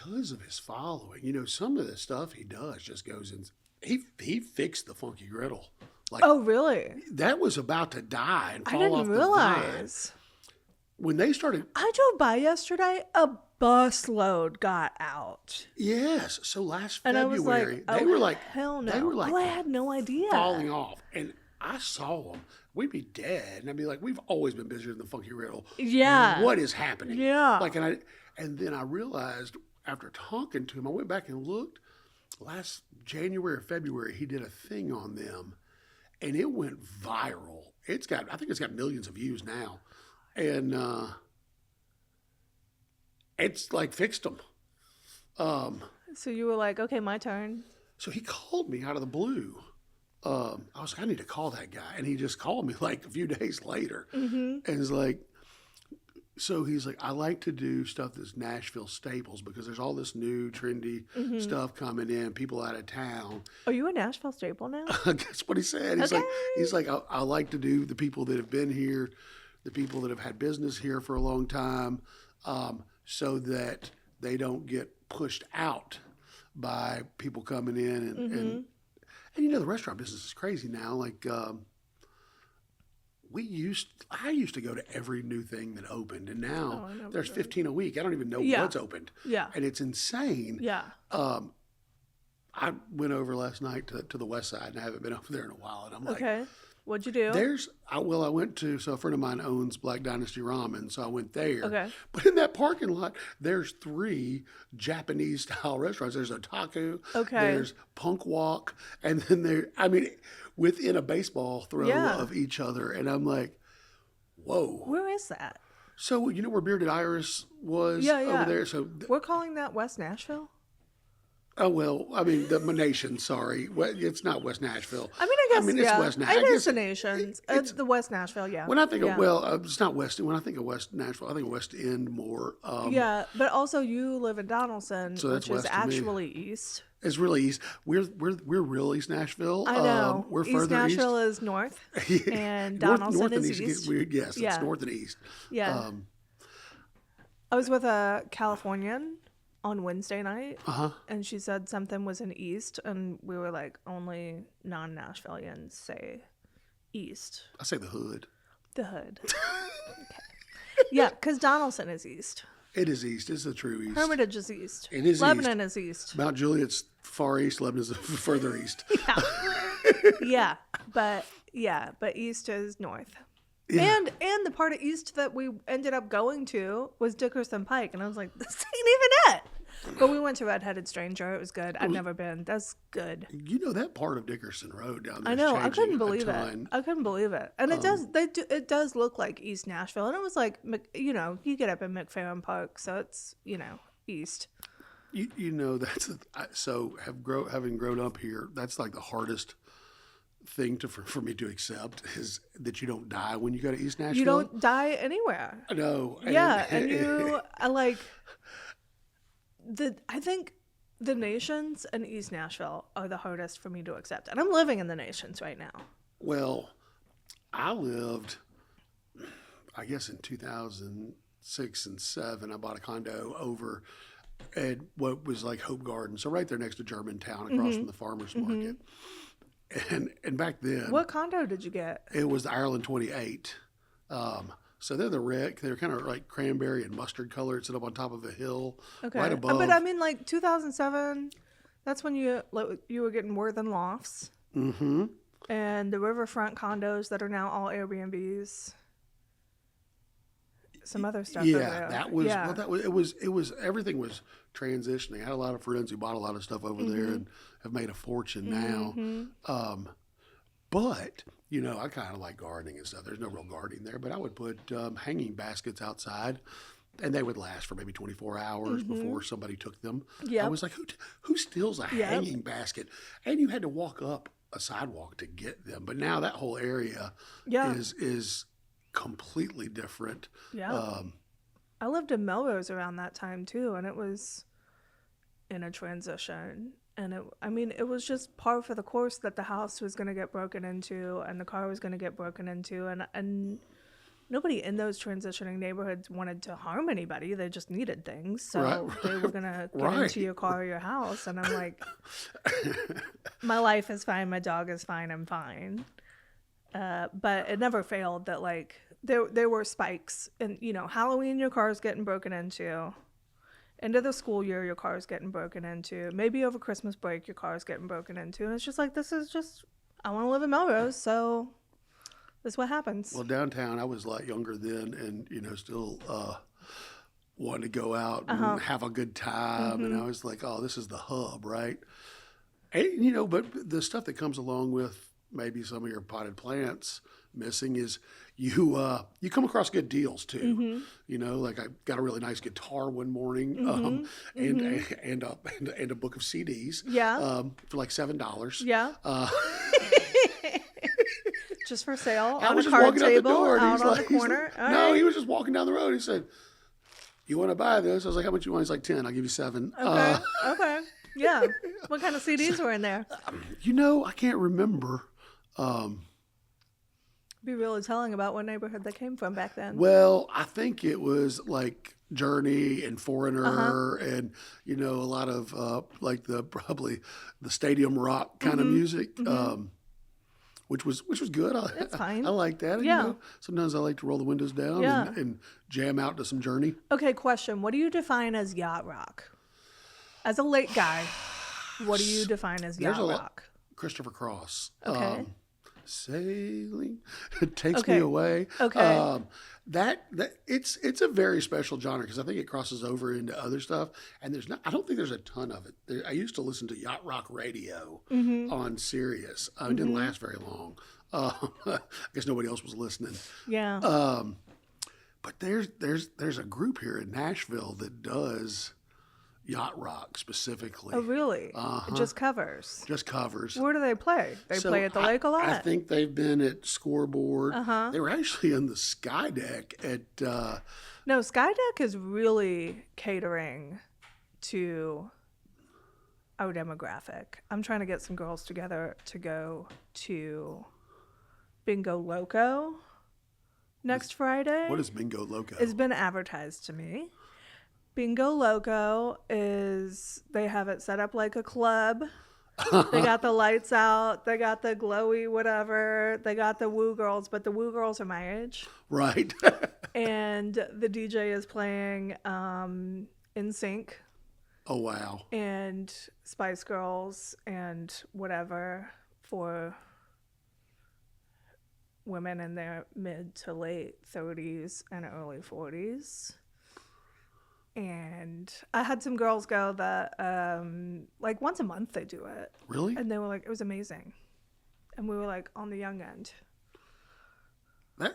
because of his following, some of the stuff he does just goes in. He fixed the Funky Griddle. Like, Oh, really? that was about to die and I fall off didn't the vine. realize. When they started, I drove by yesterday. A busload got out, yes. So last and I was February, like, they "Oh, were like, hell no!" they were like I had no idea. falling off, and I saw them. We'd be dead, and I'd be like, "We've always been busier than the Funky Riddle. Yeah. What is happening?" Yeah. Like, and then I realized after talking to him, I went back and looked. Last January or February, he did a thing on them, and it went viral. I think it's got millions of views now, and it's like fixed them. So you were like, "Okay, my turn." So he called me out of the blue. I was like, I need to call that guy. And he just called me like a few days later. And he's like, I like to do stuff that's Nashville staples because there's all this new trendy stuff coming in, people out of town. Are you a Nashville staple now? That's what he said. He's like, I like to do the people that have been here, the people that have had business here for a long time, so that they don't get pushed out by people coming in and the restaurant business is crazy now. Like I used to go to every new thing that opened, and now there's 15 a week. I don't even know what's opened. Yeah. And it's insane. Yeah. I went over last night to the West Side, and I haven't been over there in a while. And I'm like, Okay. What'd you do? I went to, so a friend of mine owns Black Dynasty Ramen, so I went there. Okay. But in that parking lot, there's 3 Japanese style restaurants. There's Otaku, Okay. there's Punk Walk, and then within a baseball throw of each other. And I'm like, whoa. Where is that? So, you know where Bearded Iris was over there? So we're calling that West Nashville? Oh, well, I mean, the nation, sorry. It's not West Nashville. I guess, it's West Nashville. It is the nations. It's the West Nashville, yeah. When I think of, it's not West. When I think of West Nashville, I think of West End more. Yeah, but also you live in Donaldson, So that's which is west to me. actually east. It's really east. We're real East Nashville. I know. We're East further Nashville east. is north, and Donaldson north and is east. Yes, Yeah. it's north and east. Yeah. I was with a Californian on Wednesday night, and she said something was in east, and we were like, only non-Nashvillians say east. I say the hood. The hood. Okay. Yeah, because Donaldson is east. It is east. It's the true east. Hermitage is east. It is Lebanon is east. Mount Juliet's far east. Lebanon is further east. Yeah. But east is north. Yeah. And the part of east that we ended up going to was Dickerson Pike, and I was like, this ain't even it. But we went to Red-Headed Stranger. It was good. I've never been. That's good. You know that part of Dickerson Road down there. I know. I couldn't believe it. I couldn't believe it. And it does look like East Nashville, and it was like, you get up in McFerrin Park, so it's east. Having grown up here, that's like the hardest thing for me to accept is that you don't die when you go to East Nashville. You don't die anywhere. No. Yeah, I think the Nations and East Nashville are the hardest for me to accept, and I'm living in the Nations right now. Well, I lived, I guess in 2006 and 2007, I bought a condo over at what was like Hope Garden, so right there next to Germantown, across from the farmers market. And back then, what condo did you get? It was the Ireland 28. So they're the red. They're kind of like cranberry and mustard color. It's up on top of a hill, right above. But I mean, like 2007, that's when you were getting more than lofts. Mm-hmm. And the riverfront condos that are now all Airbnbs. Some other stuff. Yeah, that was. Yeah. Well, that was. It was. Everything was transitioning. I had a lot of friends who bought a lot of stuff over there and have made a fortune now. But I kind of like gardening and stuff. There's no real gardening there, but I would put hanging baskets outside, and they would last for maybe 24 hours before somebody took them. Yep. I was like, who steals a hanging basket? And you had to walk up a sidewalk to get them. But now that whole area is completely different. Yeah. I lived in Melrose around that time too, and it was in a transition. And it was just par for the course that the house was going to get broken into and the car was going to get broken into. And nobody in those transitioning neighborhoods wanted to harm anybody. They just needed things. So Right. they were going to get Right. into your car or your house. And I'm like, my life is fine. My dog is fine. I'm fine. But it never failed that, like, there were spikes. And, you know, Halloween, your car's getting broken into. End of the school year, your car's getting broken into. Maybe over Christmas break, your car's getting broken into. And it's just like, this is just, I want to live in Melrose, so this is what happens. Well, downtown, I was a lot younger then, and you know, still wanting to go out and have a good time. And I was like, "Oh, this is the hub, right?" And you know, but the stuff that comes along with maybe some of your potted plants missing is you come across good deals too. You know, like I got a really nice guitar one morning, and a book of CDs. Yeah. For like $7. Yeah. Just for sale I on was a just card walking out the table door, and out he's on like, the corner. he's like, no, he was just walking down the road. He said, "You want to buy this?" I was like, "How much you want?" He's like, 10. I'll give you 7. Okay. Okay. Yeah. What kind of CDs were in there? You know, I can't remember. Be really telling about what neighborhood they came from back then. Well, I think it was like Journey and Foreigner, and you know, a lot of like probably the stadium rock kind of music. Which was good. That's fine. I like that. Yeah. You know, sometimes I like to roll the windows down Yeah. and jam out to some Journey. Okay, question. What do you define as yacht rock? As a late guy, what do you define as yacht rock? Christopher Cross. Okay. Sailing takes Okay. me away. Okay. That it's a very special genre because I think it crosses over into other stuff, and I don't think there's a ton of it. I used to listen to yacht rock radio on Sirius. It didn't last very long. I guess nobody else was listening. Yeah. But there's a group here in Nashville that does yacht rock specifically. Oh, really? Just covers. Just covers. Where do they play? They play at the lake a lot? I think they've been at Scoreboard. They were actually on the Sky Deck at. No, Skydeck is really catering to our demographic. I'm trying to get some girls together to go to Bingo Loco next Friday. What is Bingo Loco? It's been advertised to me. Bingo Loco they have it set up like a club. They got the lights out. They got the glowy whatever. They got the woo girls, but the woo girls are my age. Right. And the DJ is playing In Sync Oh, wow. and Spice Girls and whatever for women in their mid to late 30s and early 40s. And I had some girls go that like once a month they do it. Really? And they were like, it was amazing. And we were like on the young end.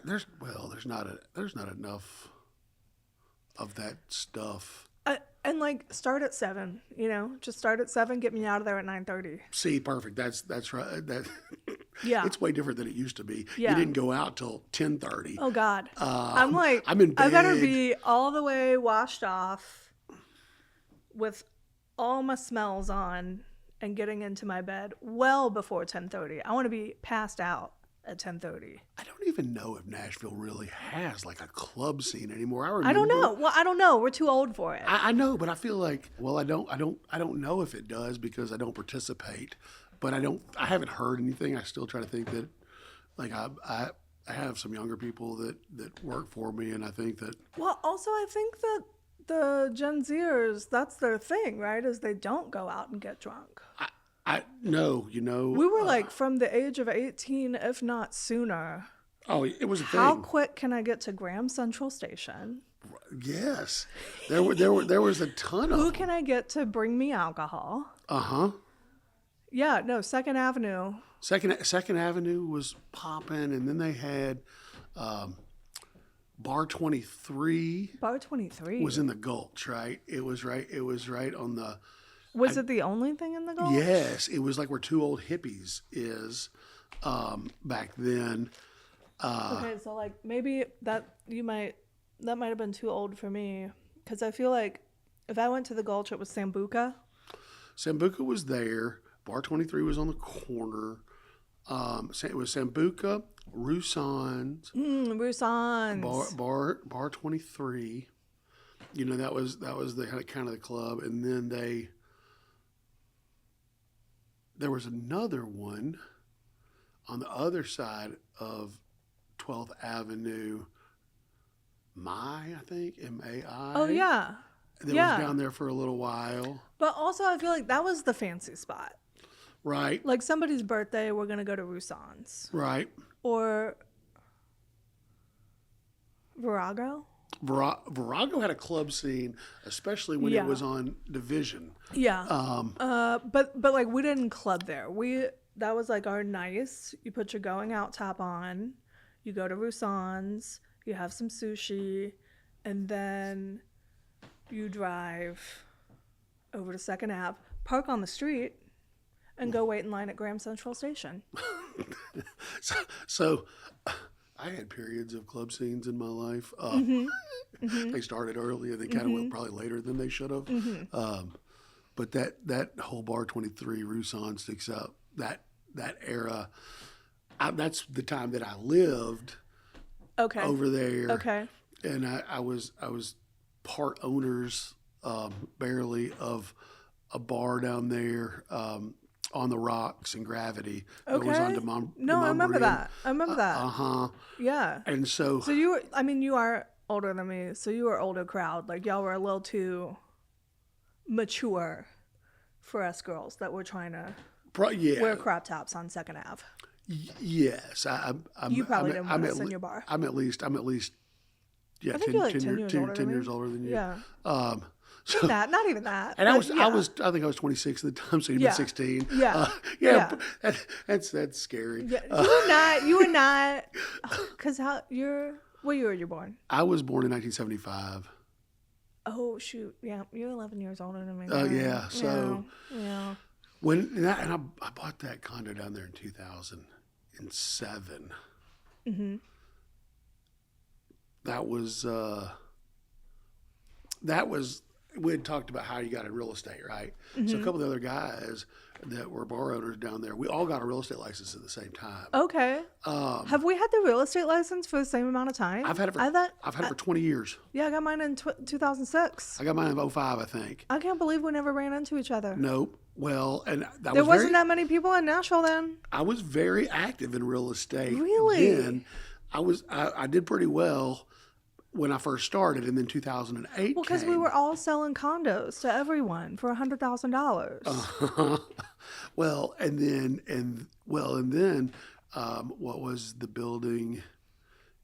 There's not enough of that stuff. And like start at 7, you know, just start at 7, get me out of there at 9:30. See, perfect. That's right. Yeah. It's way different than it used to be. Yeah. You didn't go out till 10:30. Oh God. I'm like, I'm in I better bed. be all the way washed off with all my smells on and getting into my bed well before 10:30. I want to be passed out at 10:30. I don't even know if Nashville really has like a club scene anymore. I remember. I don't know. Well, I don't know. We're too old for it. I know, but I feel like, well, I don't know if it does because I don't participate. But I haven't heard anything. I still try to think that, like, I have some younger people that work for me, and I think that. Well, also I think that the Gen Zers, that's their thing, right? Is they don't go out and get drunk. No, you know. We were like from the age of 18, if not sooner. Oh, it was a thing. How quick can I get to Graham Central Station? Yes, there was a ton of. Who can I get to bring me alcohol? Yeah, no, Second Avenue. Second Avenue was popping, and then they had Bar 23. Bar 23 was in the Gulch, right? It was right on the. Was it the only thing in the Gulch? Yes, it was like where Two Old Hippies is back then. Okay, so like maybe that might have been too old for me because I feel like if I went to the Gulch, it was Sambuca. Sambuca was there. Bar 23 was on the corner. It was Sambuca, Roussan's, Roussan's. Bar 23. You know, that was the kind of the club, and then there was another one on the other side of 12th Avenue, I think, MAI. Oh, yeah. That was down there for a little while. But also, I feel like that was the fancy spot. Right. Like somebody's birthday, we're going to go to Roussan's. Right. Or Virago. Virago had a club scene, especially when it was on Division. Yeah. But like we didn't club there. That was like our nice. You put your going out top on, you go to Roussan's, you have some sushi, and then you drive over to 2nd Ave, park on the street, and go wait in line at Graham Central Station. So I had periods of club scenes in my life. They started early and they kind of went probably later than they should have. But that whole Bar 23 Roussan sticks out. That era, that's the time that I lived over there. Okay. And I was part owners, barely, of a bar down there on the Rocks and Gravity. Okay. It was on I remember that. Uh-huh. Yeah. And so you are older than me, so you were older crowd. Like y'all were a little too mature for us girls that were trying to wear crop tops on 2nd Ave. Yes. You probably didn't want us in your bar. I'm at least I think you're like 10 years older than me. Yeah. So, not even that. And I think I was 26 at the time, so you've been 16. Yeah. That's scary. Yeah. You were not, because what year were you born? I was born in 1975. Oh, shoot. Yeah. You're 11 years older than me. Yeah. So yeah. I bought that condo down there in 2007. Mm-hmm. That was we had talked about how you got in real estate, right? Mm-hmm. So a couple of the other guys that were bar owners down there, we all got a real estate license at the same time. Okay. Have we had the real estate license for the same amount of time? I've had it for 20 years. Yeah, I got mine in 2006. I got mine in 2005, I think. I can't believe we never ran into each other. Nope. Well, and there wasn't that many people in Nashville then. I was very active in real estate. Really? Then I did pretty well when I first started, and then 2008. Well, because we were all selling condos to everyone for $100,000. Well, and then what was the building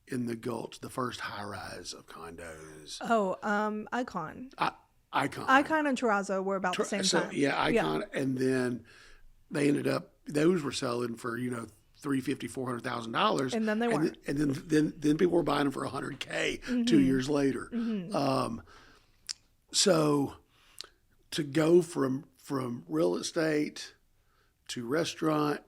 in the Gulch? The first high rise of condos. Oh, Icon. Icon. Icon and Terrazzo were about the same time. Yeah, Icon, and then they ended up. Those were selling for $350,000-$400,000, and then they weren't. And then people were buying them for $100K 2 years later. Mm-hmm. So to go from real estate to restaurant,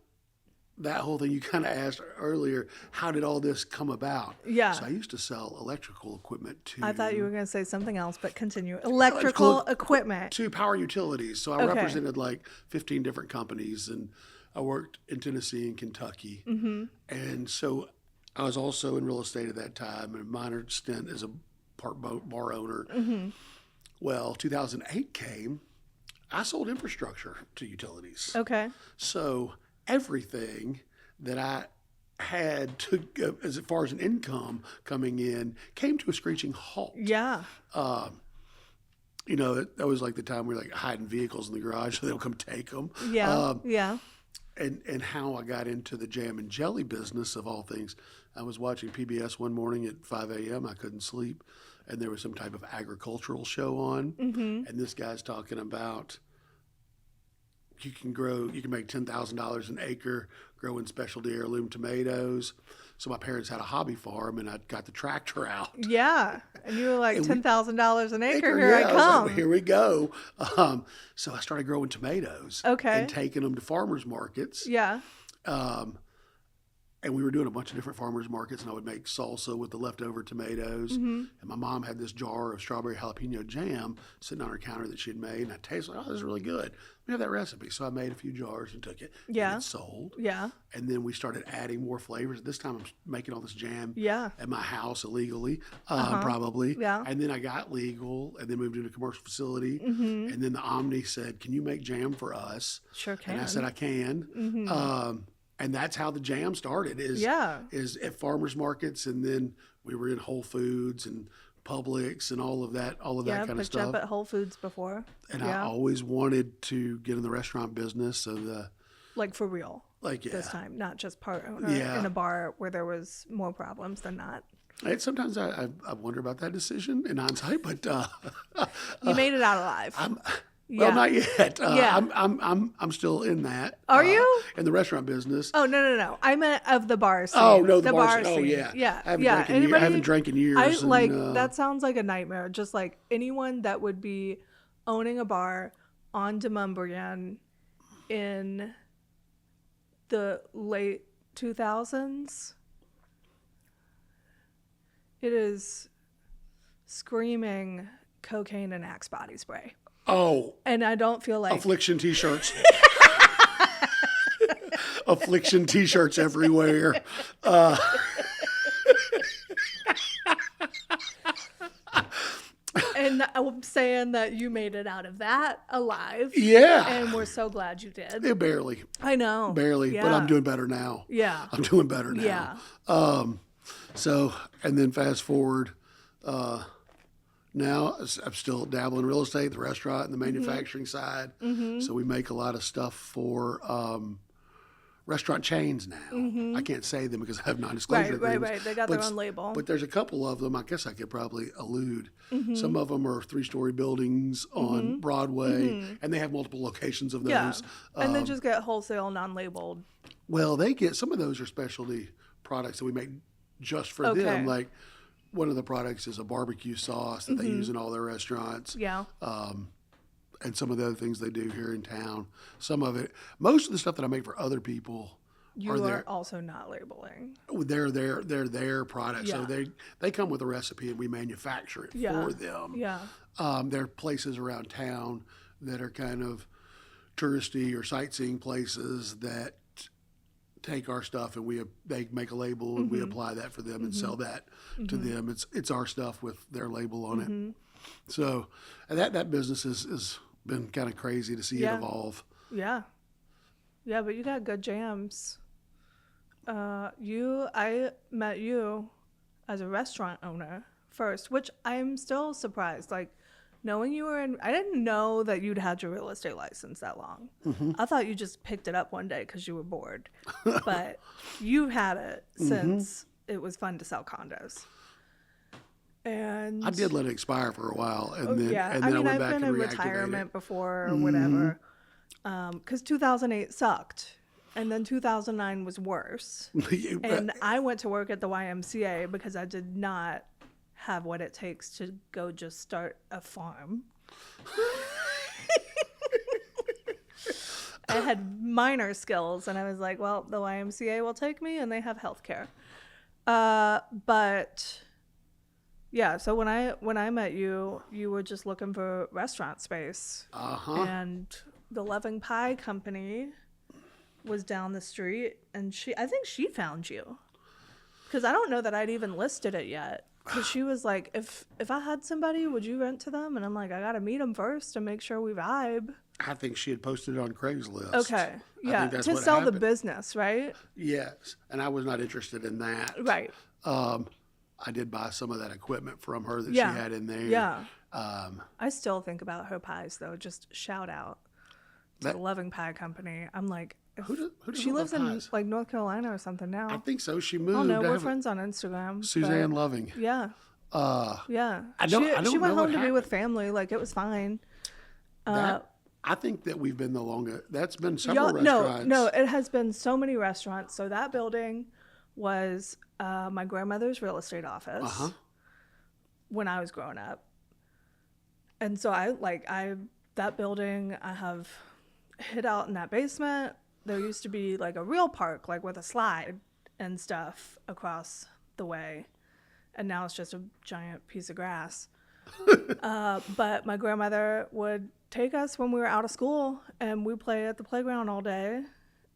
that whole thing, you kind of asked earlier, how did all this come about? Yeah. So I used to sell electrical equipment to. I thought you were going to say something else, but continue. Electrical equipment. To power utilities. So I represented like 15 different companies, and I worked in Tennessee and Kentucky. Mm-hmm. And so I was also in real estate at that time, and a minor stint as a bar owner. Mm-hmm. Well, 2008 came, I sold infrastructure to utilities. Okay. So everything that I had to, as far as an income coming in, came to a screeching halt. Yeah. That was like the time we were like hiding vehicles in the garage so they'll come take them. Yeah. Yeah. And how I got into the jam and jelly business of all things. I was watching PBS one morning at 5 a.m. I couldn't sleep, and there was some type of agricultural show on, and this guy's talking about you can make $10,000 an acre growing specialty heirloom tomatoes. So my parents had a hobby farm, and I got the tractor out. Yeah, and you were like $10,000 an acre. Here I come. Like, here we go. So I started growing tomatoes. Okay. And taking them to farmers markets. Yeah. and we were doing a bunch of different farmers markets, and I would make salsa with the leftover tomatoes. And my mom had this jar of strawberry jalapeno jam sitting on her counter that she had made, and I tasted like, oh, this is really good. We have that recipe. So I made a few jars and took it. Yeah. And it sold. Yeah. And then we started adding more flavors. This time I'm making all this jam Yeah. at my house illegally, probably. Yeah. And then I got legal and then moved into a commercial facility. And then the Omni said, can you make jam for us? Sure can. And I said, I can. And that's how the jam started is at farmers markets. And then we were in Whole Foods and Publix and all of that kind of stuff. Up at Whole Foods before. And I always wanted to get in the restaurant business. So like for real. Like, yeah. This time, not just part owner in a bar where there was more problems than not. And sometimes I wonder about that decision in hindsight, but you made it out alive. Well, not yet. I'm still in that. Are you in the restaurant business? Oh no! I meant of the bar scene. Oh no, the bar scene. Oh yeah, yeah. I haven't drank in years. That sounds like a nightmare. Just like anyone that would be owning a bar on Demumbrian in the late 2000s. It is screaming cocaine and Axe body spray. Oh. And I don't feel like... Affliction t-shirts. Affliction t-shirts everywhere. And I'm saying that you made it out of that alive. Yeah. And we're so glad you did. Yeah, barely. I know. Barely. Yeah. But I'm doing better now. Yeah. I'm doing better now. Yeah. So, and then fast forward, now I'm still dabbling in real estate, the restaurant and the manufacturing side. So we make a lot of stuff for restaurant chains now. I can't say them because I have non-disclosure agreements. Right. They got their own label. But there's a couple of them, I guess I could probably allude. Some of them are 3-story buildings on Broadway, and they have multiple locations of those. Yeah. And they just get wholesale, non-labeled. Well, they get, some of those are specialty products that we make just for them. Like one of the products is a barbecue sauce that they use in all their restaurants. Yeah. And some of the other things they do here in town. Some of it, most of the stuff that I make for other people are also not labeling. They're their products. Yeah. So they come with a recipe and we manufacture it for them. Yeah. There are places around town that are kind of touristy or sightseeing places that take our stuff and they make a label and we apply that for them and sell that to them. It's our stuff with their label on it. So that business has been kind of crazy to see it evolve. Yeah. Yeah, but you got good jams. I met you as a restaurant owner first, which I'm still surprised. Like, knowing you were I didn't know that you'd had your real estate license that long. I thought you just picked it up one day because you were bored. But you had it since it was fun to sell condos. And I did let it expire for a while, and then I mean, went I've back been and in reactivated retirement it. before or whatever. Because 2008 sucked. And then 2009 was worse. And I went to work at the YMCA because I did not have what it takes to go just start a farm. I had minor skills, and I was like, well, the YMCA will take me, and they have healthcare. But yeah, so when I met you, you were just looking for restaurant space. And the Loving Pie Company was down the street, and I think she found you, because I don't know that I'd even listed it yet. Because she was like, if I had somebody, would you rent to them? And I'm like, I got to meet them first to make sure we vibe. I think she had posted it on Craigslist. Okay. Yeah. To sell the business, right? Yes. And I was not interested in that. Right. I did buy some of that equipment from her that she had in there. Yeah. I still think about her pies, though. Just shout out to the Loving Pie Company. I'm like, who does she lives in pies? like North Carolina or something now. I think so. She moved. Oh no, we're friends on Instagram. Suzanne Loving. Yeah. Yeah. She went home to be with family. Like, it was fine. I think that we've been the longest. That's been several restaurants. No, it has been so many restaurants. So that building was my grandmother's real estate office when I was growing up. And so that building, I have hid out in that basement. There used to be like a real park, like with a slide and stuff across the way. And now it's just a giant piece of grass. But my grandmother would take us when we were out of school, and we'd play at the playground all day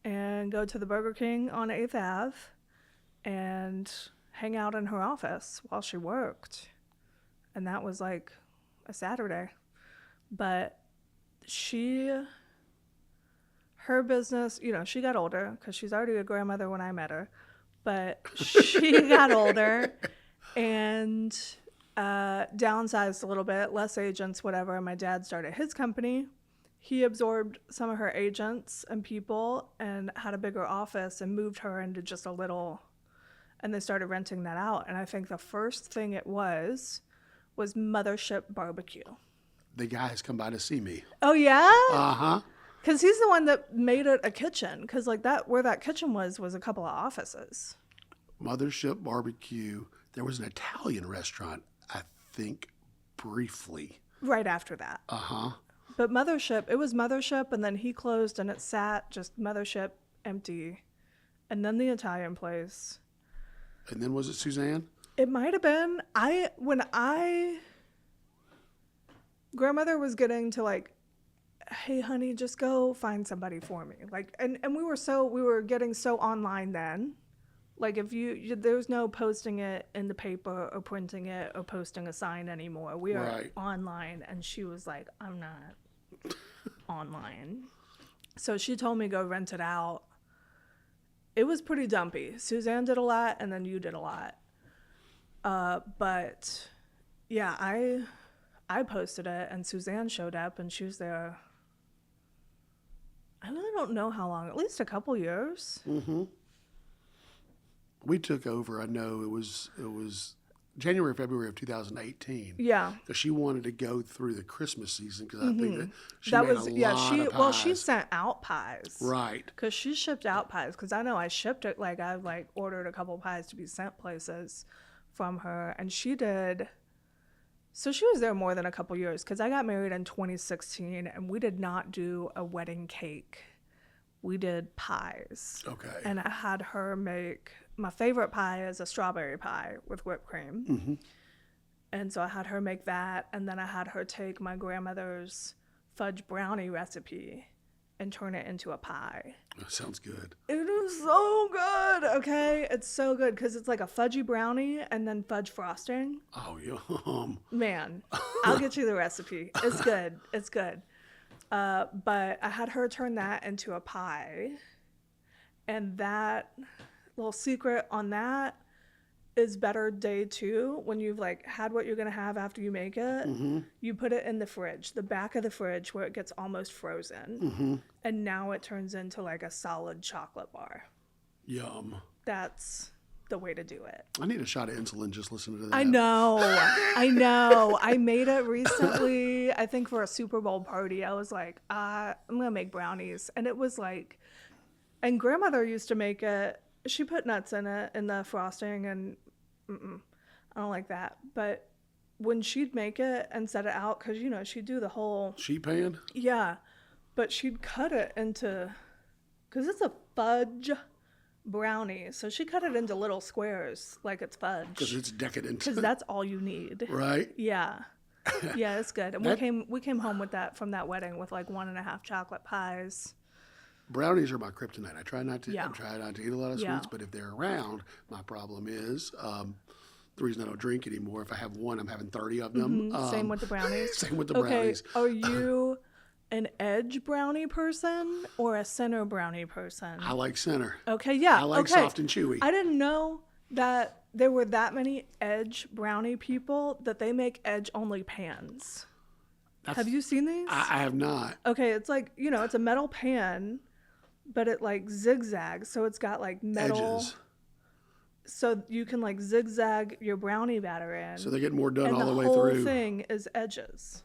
and go to the Burger King on 8th Ave and hang out in her office while she worked. And that was like a Saturday. But her business, you know, she got older because she's already a grandmother when I met her, but she got older and downsized a little bit, less agents, whatever. And my dad started his company. He absorbed some of her agents and people and had a bigger office and moved her into just a little, and they started renting that out. And I think the first thing it was Mothership Barbecue. The guy has come by to see me. Oh, yeah? Uh-huh. Because he's the one that made it a kitchen. Because like where that kitchen was a couple of offices. Mothership Barbecue. There was an Italian restaurant, I think, briefly. Right after that. Uh-huh. But it was Mothership, and then he closed, and it sat just Mothership empty. And then the Italian place. And then was it Suzanne? It might have been. Grandmother was getting to like, hey, honey, just go find somebody for me. Like, and we were getting so online then. Like, if there's no posting it in the paper or printing it or posting a sign anymore. We are online. And she was like, I'm not online. So she told me go rent it out. It was pretty dumpy. Suzanne did a lot, and then you did a lot. But yeah, I posted it, and Suzanne showed up, and she was there. I really don't know how long, at least a couple years. Mm-hmm. We took over, I know it was January, February of 2018. Yeah. Because she wanted to go through the Christmas season, because I think that she made a lot of pies. Well, she sent out pies. Right. Because she shipped out pies, because I know I shipped it, like I've like ordered a couple pies to be sent places from her, and she did. So she was there more than a couple years, because I got married in 2016, and we did not do a wedding cake. We did pies. Okay. And I had her make, my favorite pie is a strawberry pie with whipped cream. Mm-hmm. And so I had her make that, and then I had her take my grandmother's fudge brownie recipe and turn it into a pie. That sounds good. It is so good, okay? It's so good because it's like a fudgy brownie and then fudge frosting. Oh, yum. Man, I'll get you the recipe. It's good. It's good. But I had her turn that into a pie. And that little secret on that is better day 2 when you've like had what you're going to have after you make it. Mm-hmm. You put it in the fridge, the back of the fridge where it gets almost frozen. Mm-hmm. And now it turns into like a solid chocolate bar. Yum. That's the way to do it. I need a shot of insulin just listening to that. I know. I made it recently, I think for a Super Bowl party. I was like, I'm going to make brownies. And it was like, and grandmother used to make it. She put nuts in it, in the frosting, and I don't like that. But when she'd make it and set it out, because, you know, she'd do the whole... Sheet pan? Yeah. But she'd cut it into... Because it's a fudge brownie. So she cut it into little squares like it's fudge. Because it's decadent. Because that's all you need. Right? Yeah. Yeah, it's good. And we came home with that from that wedding with like 1.5 chocolate pies. Brownies are my kryptonite. I try not to eat a lot of sweets, Yeah. but if they're around, my problem is the reason I don't drink anymore. If I have one, I'm having 30 of them. Same with the brownies. Same with the brownies. Are you an edge brownie person or a center brownie person? I like center. Okay, yeah. I like soft and chewy. I didn't know that there were that many edge brownie people that they make edge only pans. Have you seen these? I have not. Okay, it's like, you know, it's a metal pan, but it like zigzags. So it's got like metal. Edges. So you can like zigzag your brownie batter in. So they get more done all the way through. through. The whole thing is edges.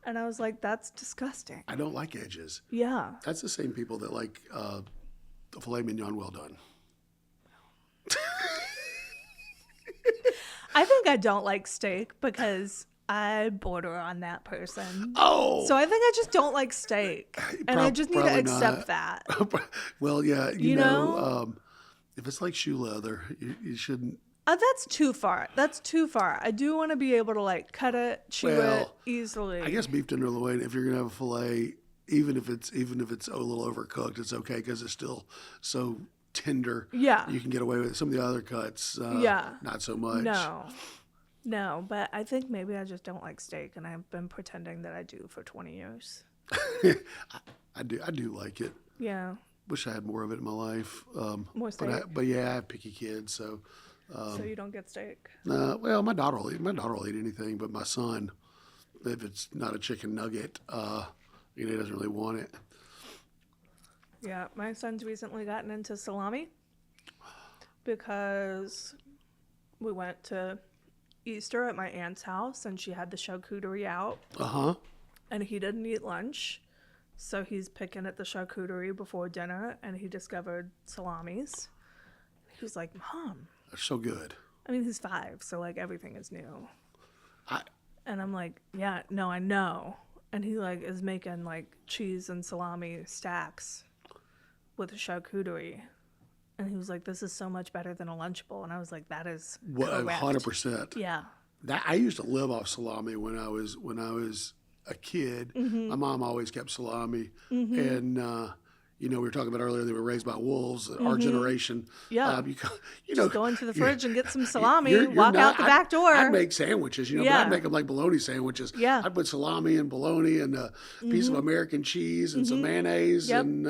And I was like, that's disgusting. I don't like edges. Yeah. That's the same people that like the filet mignon well done. I think I don't like steak because I border on that person. Oh. So I think I just don't like steak. And I just need to accept that. Well, yeah. You know If it's like shoe leather, you shouldn't. That's too far. That's too far. I do want to be able to like cut it, chew it easily. I guess beef tenderloin, if you're gonna have a fillet, even if it's a little overcooked, it's okay because it's still so tender. Yeah. You can get away with it. Some of the other cuts, not so much. No, but I think maybe I just don't like steak, and I've been pretending that I do for 20 years. I do like it. Yeah. Wish I had more of it in my life. More steak. But yeah, I have picky kids, so. So you don't get steak? Well, my daughter will eat anything, but my son, if it's not a chicken nugget, he doesn't really want it. Yeah, my son's recently gotten into salami because we went to Easter at my aunt's house and she had the charcuterie out. And he didn't eat lunch, so he's picking at the charcuterie before dinner, and he discovered salamis. He was like, "Mom, they're so good." I mean, he's 5, so like everything is new. And I'm like, "Yeah, no, I know." And he like is making like cheese and salami stacks with a charcuterie. And he was like, "This is so much better than a Lunchable." And I was like, "That is correct." 100%. Yeah. I used to live off salami when I was a kid. My mom always kept salami, and we were talking about earlier, they were raised by wolves. Our generation, Just go into the fridge and get some salami, walk out the back door. I'd make sandwiches, but I'd make them like bologna sandwiches. Yeah. I'd put salami and bologna and a piece of American cheese and some mayonnaise and.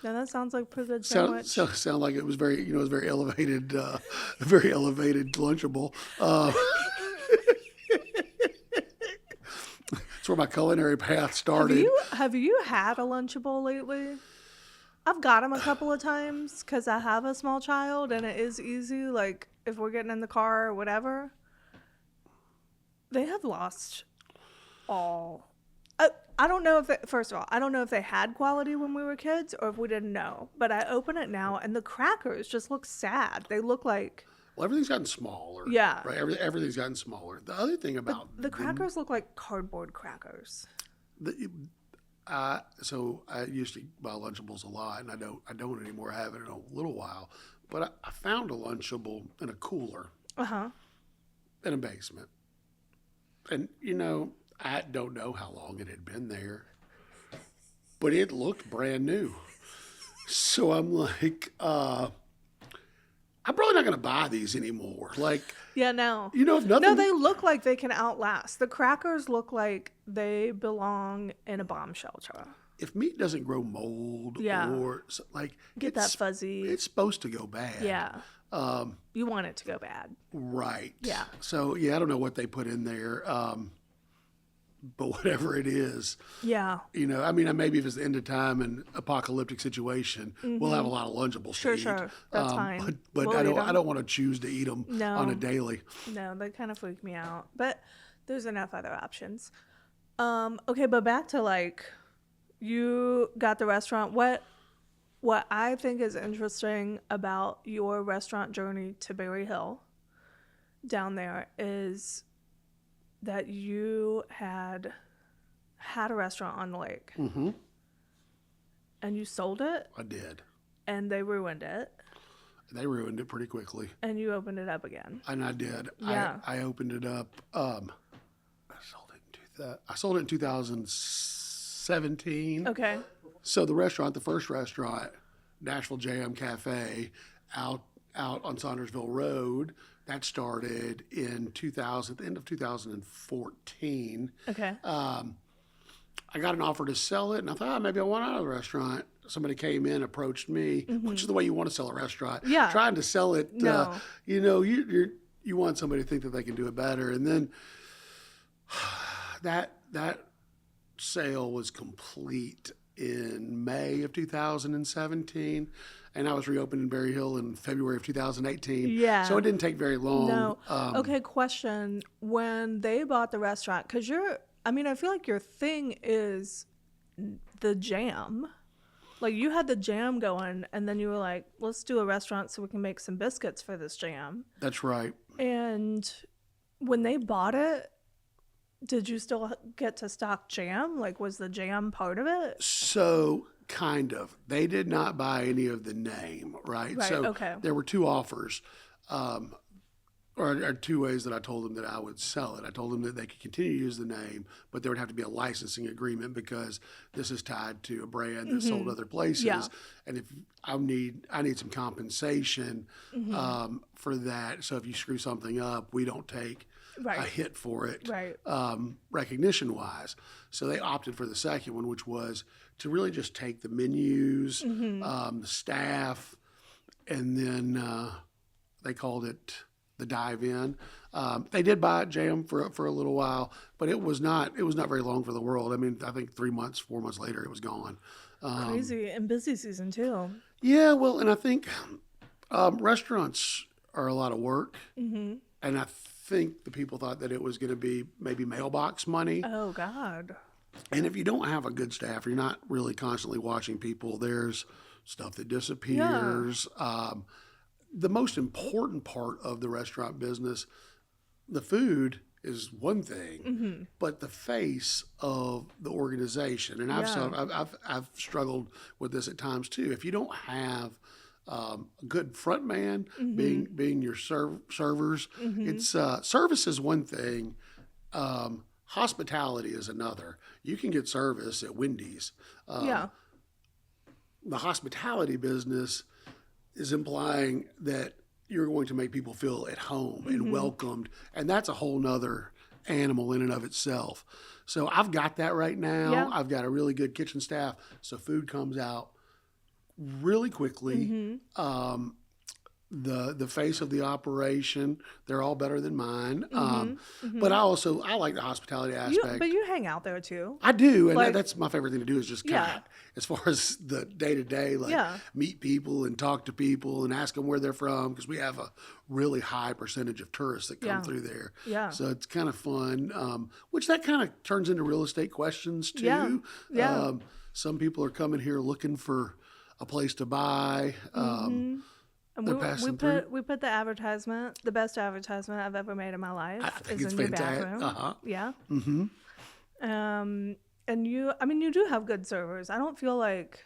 Yeah, that sounds like a pretty good sandwich. Sound like it was very, it was very elevated, very elevated Lunchable. That's where my culinary path started. Have you had a Lunchable lately? I've got them a couple of times because I have a small child and it is easy. Like if we're getting in the car or whatever, they have lost all. I don't know first of all, I don't know if they had quality when we were kids or if we didn't know. But I open it now and the crackers just look sad. They look like. Well, everything's gotten smaller. Yeah. Right. Everything's gotten smaller. The other thing about the crackers look like cardboard crackers. So I used to buy Lunchables a lot, and I don't anymore. I haven't in a little while. But I found a Lunchable in a cooler. In a basement. And I don't know how long it had been there, but it looked brand new. So I'm like, I'm probably not going to buy these anymore. Like, yeah, no. If nothing. No, they look like they can outlast. The crackers look like they belong in a bomb shelter. If meat doesn't grow mold or like. Get that fuzzy. It's supposed to go bad. Yeah. You want it to go bad. Right. Yeah. So, I don't know what they put in there. But whatever it is, yeah, maybe if it's the end of time and apocalyptic situation, we'll have a lot of Lunchables to eat. Sure, that's fine. But we'll I don't want to choose to eat them on a daily. No, they kind of freak me out. But there's enough other options. Okay, but back to like, you got the restaurant. What I think is interesting about your restaurant journey to Berry Hill down there is that you had a restaurant on the lake. And you sold it? I did. And they ruined it? They ruined it pretty quickly. And you opened it up again? And I did. Yeah. I opened it up. I sold it in 2017. Okay. So the first restaurant, Nashville Jam Cafe, out on Saundersville Road, that started in the end of 2014. Okay. I got an offer to sell it, and I thought, maybe I want out of the restaurant. Somebody came in, approached me, which is the way you want to sell a restaurant. Yeah. Trying to sell it, no. You want somebody to think that they can do it better. And then that sale was complete in May of 2017. And I was reopened in Berry Hill in February of 2018. Yeah. So it didn't take very long. No. Okay, question. When they bought the restaurant, because I feel like your thing is the jam. Like you had the jam going, and then you were like, let's do a restaurant so we can make some biscuits for this jam. That's right. And when they bought it, did you still get to stock jam? Like, was the jam part of it? So Kind of. They did not buy any of the name, right? Right, So okay. there were two offers, or two ways that I told them that I would sell it. I told them that they could continue to use the name, but there would have to be a licensing agreement because this is tied to a brand that's sold other places. Yeah. And if I need some compensation for that. So if you screw something up, we don't take a hit for it, Right. recognition wise. So they opted for the second one, which was to really just take the menus, the staff, and then they called it the Dive In. They did buy Jam for a little while, but it was not very long for the world. I mean, I think 3 months, 4 months later, it was gone. Crazy. And busy season too. Yeah, well, and I think restaurants are a lot of work, and I think the people thought that it was going to be maybe mailbox money. Oh, God. And if you don't have a good staff, or you're not really constantly watching people, there's stuff that disappears. The most important part of the restaurant business, the food is one thing, but the face of the organization. And I've struggled with this at times too. If you don't have a good front man being your servers, it's service is one thing. Hospitality is another. You can get service at Wendy's. The hospitality business is implying that you're going to make people feel at home and welcomed. And that's a whole nother animal in and of itself. So I've got that right now. Yeah. I've got a really good kitchen staff. So food comes out really quickly. The face of the operation, they're all better than mine. But I like the hospitality aspect. But you hang out there too. I do, and Like- that's my favorite thing to do is just kind of, as far as the day-to-day, meet people and talk to people and ask them where they're from, because we have a really high percentage of tourists that come through there. Yeah. So it's kind of fun, which that kind of turns into real estate questions too. Yeah. Yeah. Some people are coming here looking for a place to buy. And They're we passing put the advertisement, the best advertisement I've ever made in my life, I think is it's a new fantastic. bathroom. Yeah. And you do have good servers. I don't feel like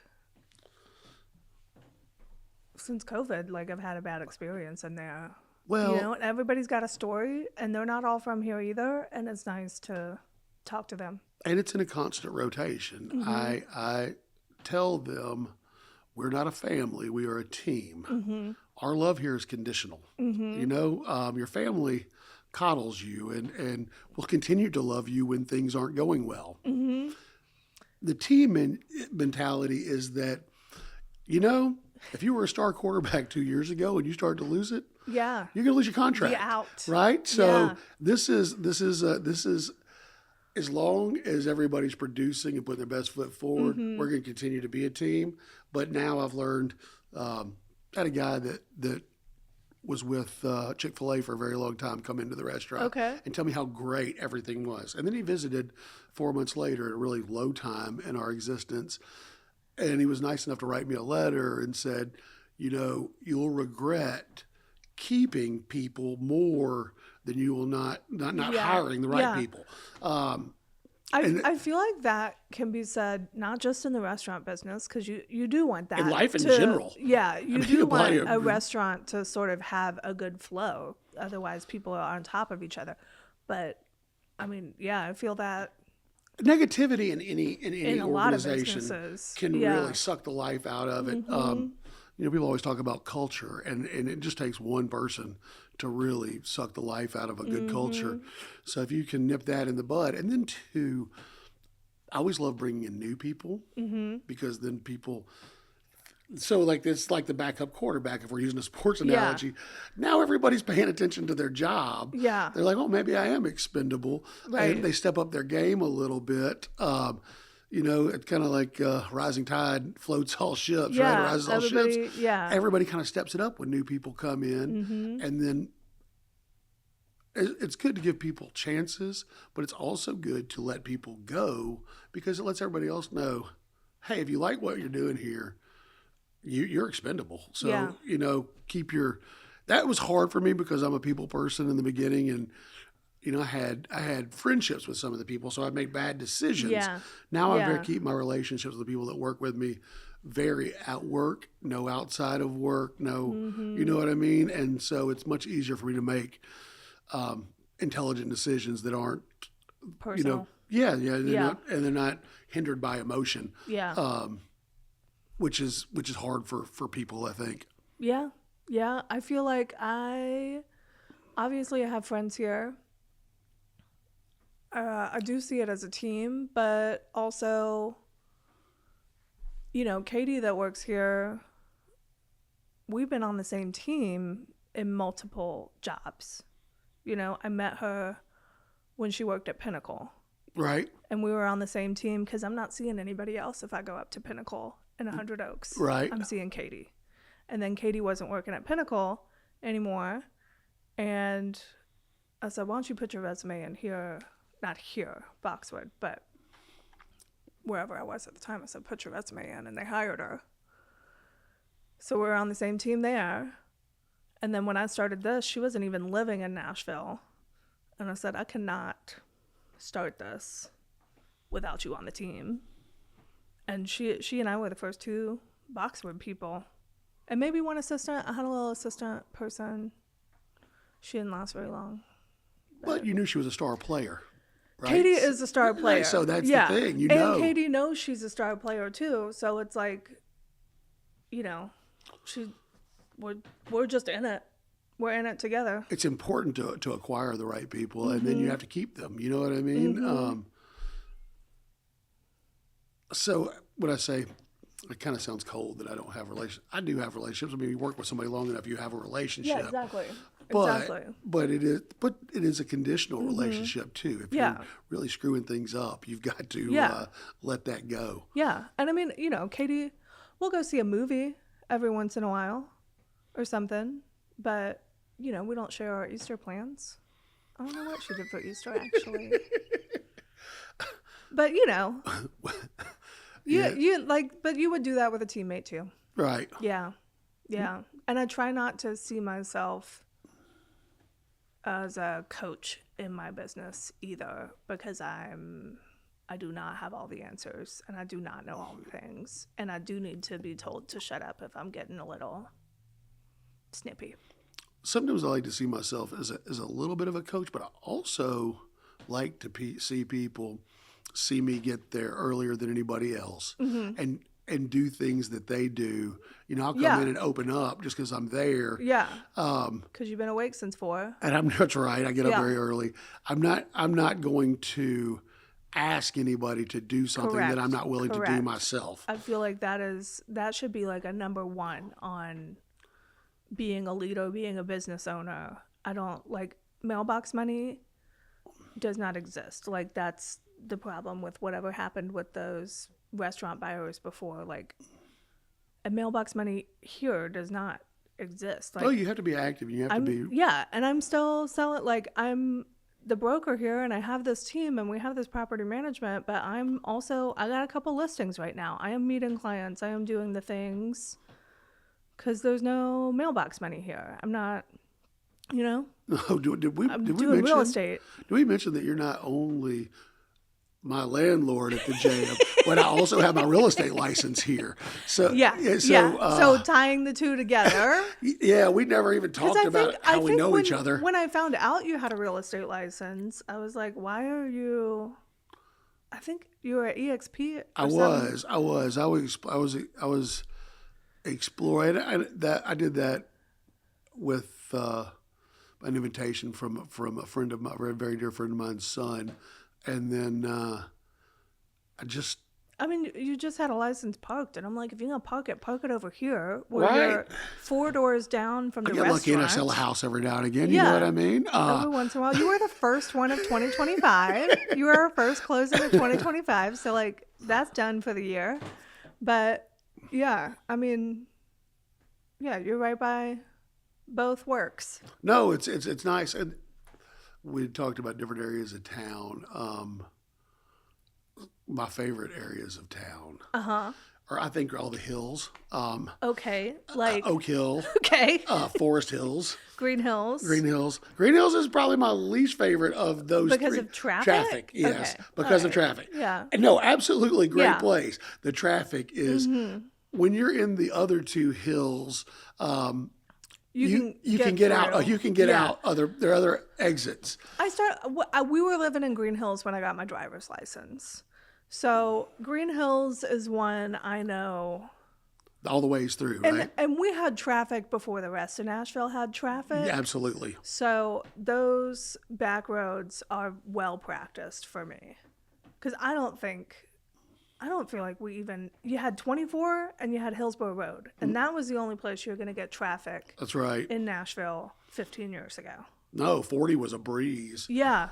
since COVID, like I've had a bad experience in there. Well, Everybody's got a story, and they're not all from here either, and it's nice to talk to them. and it's in a constant rotation. I tell them we're not a family, we are a team. Our love here is conditional. Your family coddles you and will continue to love you when things aren't going well. The team mentality is that, if you were a star quarterback 2 years ago and you started to lose it, Yeah. you're going to lose your contract. Be out. Right? So Yeah. this is as long as everybody's producing and putting their best foot forward, we're going to continue to be a team. But now I've learned, I had a guy that was with Chick-fil-A for a very long time come into the restaurant and tell me how great everything was. And then he visited 4 months later at a really low time in our existence. And he was nice enough to write me a letter and said, you'll regret keeping people more than you will not hiring the right people. I feel like that can be said not just in the restaurant business, because you do want that in life in general. Yeah, you you do apply want it- a restaurant to sort of have a good flow. Otherwise, people are on top of each other. But I mean, I feel that Negativity in any in a lot of organization businesses can really suck the life out of it. People always talk about culture, and it just takes one person to really suck the life out of a good culture. So if you can nip that in the bud, and then two, I always love bringing in new people because then people. So it's like the backup quarterback, if we're using a sports analogy. Now everybody's paying attention to their job. Yeah. They're like, oh, maybe I am expendable. Right. And they step up their game a little bit. It's kind of like rising tide floats all ships, right? It rises all ships. Yeah. Everybody kind of steps it up when new people come in. And then it's good to give people chances, but it's also good to let people go because it lets everybody else know, hey, if you like what you're doing here, you're expendable. So, keep that was hard for me because I'm a people person in the beginning. And, I had friendships with some of the people, so I made bad decisions. Yeah. Now I'm Yeah. going to keep my relationships with the people that work with me very at work, no outside of work, no, you know what I mean? And so it's much easier for me to make intelligent decisions that aren't, Personal. they're not, and they're not hindered by emotion. Yeah. Which is hard for people, I think. Yeah. Yeah. I feel like obviously I have friends here. I do see it as a team, but also, Katie that works here, we've been on the same team in multiple jobs. I met her when she worked at Pinnacle. Right. And we were on the same team because I'm not seeing anybody else if I go up to Pinnacle in 100 Oaks. Right. I'm seeing Katie. And then Katie wasn't working at Pinnacle anymore. And I said, why don't you put your resume in here? Not here, Boxwood, but wherever I was at the time. I said, put your resume in. And they hired her. So we were on the same team there. And then when I started this, she wasn't even living in Nashville. And I said, I cannot start this without you on the team. And she and I were the first two Boxwood people. And maybe one assistant. I had a little assistant person. She didn't last very long. But you knew she was a star player, right? Katie is a star player. Right, so that's the thing, And Katie knows she's a star player too. So it's like, we're just in it. We're in it together. It's important to acquire the right people, and then you have to keep them. You know what I mean? So when I say, it kind of sounds cold that I don't have relationships. I do have relationships. I mean, you work with somebody long enough, you have a relationship. Yeah, exactly. But it is a conditional relationship too. If you're really screwing things up, you've got to let that go. Yeah, and I mean, Katie, we'll go see a movie every once in a while, or something. But we don't share our Easter plans. I don't know what she did for Easter actually. But but you would do that with a teammate too. Right. Yeah. Yeah. And I try not to see myself as a coach in my business either, because I do not have all the answers, and I do not know all the things, and I do need to be told to shut up if I'm getting a little snippy. Sometimes I like to see myself as a little bit of a coach, but I also like to see people see me get there earlier than anybody else, and do things that they do. I'll come in and open up just because I'm there. Yeah. Because you've been awake since 4. And that's right. I get up very early. I'm not going to ask anybody to do something that I'm not willing to do myself. I feel like that should be like a number one on being a leader, being a business owner. I don't like mailbox money does not exist. Like, that's the problem with whatever happened with those restaurant buyers before. Like, a mailbox money here does not exist. Like, you have to be active. You have to be. Yeah, and I'm still selling. Like, I'm the broker here, and I have this team, and we have this property management. But I got a couple listings right now. I am meeting clients. I am doing the things because there's no mailbox money here. I'm not. No, did we doing mention real estate? Did we mention that you're not only my landlord at the jail, but I also have my real estate license here? So So tying the two together. Yeah, we never even talked about how we know each other. When I found out you had a real estate license, I was like, "Why are you?" I think you were at EXP. I was exploring. I did that with an invitation from a friend of mine, a very dear friend of mine's son. And then you just had a license parked, and I'm like, if you're gonna park it over here, where you're 4 doors down from the restaurant. I get lucky and I sell a house every now and again. You know what I mean? Every once in a while. You were the first one of 2025. You were our first closing of 2025. So like, that's done for the year. But yeah, I mean, yeah, you're right by both works. No, it's nice. And we talked about different areas of town. My favorite areas of town or I think all the hills. Okay. Like, Oak Hill, okay. Forest Hills, Green Hills. Green Hills. Green Hills is probably my least favorite of those Because three. of traffic? Traffic, yes. Okay. Because All of right. traffic. Yeah. And no, absolutely great Yeah. place. The traffic is, when you're in the other two hills, you can get out. through. You can get Yeah. out. There are other exits. We were living in Green Hills when I got my driver's license. So Green Hills is one I know. All the ways through, right? And we had traffic before the rest of Nashville had traffic. Yeah, absolutely. So those back roads are well practiced for me. Because I don't feel like you had 24 and you had Hillsborough Road. And that was the only place you were going to get traffic That's right. in Nashville 15 years ago. No, 40 was a breeze. Yeah.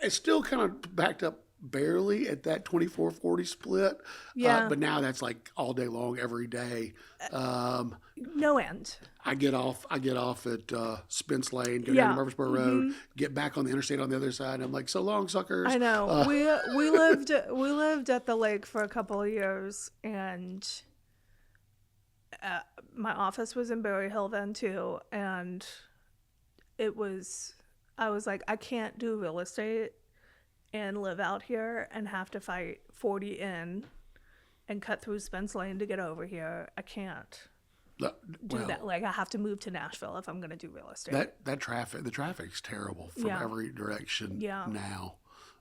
It's still kind of backed up barely at that 24-40 split. Yeah. But now that's like all day long, every day. No end. I get off at Spence Lane, go Yeah. down to Murfreesboro Road, get back on the interstate on the other side. And I'm like, so long, suckers. I know. We lived at the lake for a couple of years, and my office was in Berry Hill then too, and I was like, I can't do real estate and live out here and have to fight 40 in and cut through Spence Lane to get over here. I can't do that. Like, I have to move to Nashville if I'm going to do real estate. The traffic's terrible from every direction now.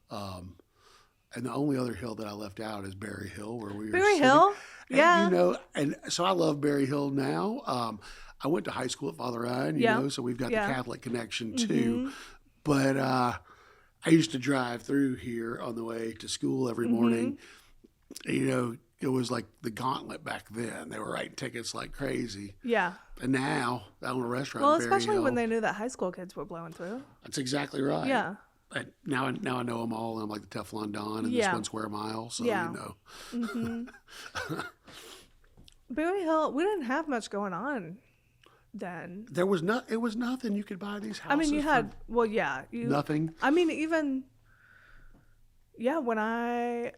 And the only other hill that I left out is Berry Hill, where we were Berry sitting. Hill? And, Yeah. and so I love Berry Hill now. I went to high school at Father Ryan, you know, so we've got the Catholic connection too. But I used to drive through here on the way to school every morning. You know, it was like the gauntlet back then. They were writing tickets like crazy. Yeah. And now I own a restaurant. Well, in Berry especially Hill. when they knew that high school kids were blowing through. That's exactly right. Yeah. And now I know them all. And I'm like the Teflon Don and this 1 square mile. So, Yeah. you know. Berry Hill, we didn't have much going on then. It was nothing. You could buy these houses. I mean, you had, nothing. I mean, even, when I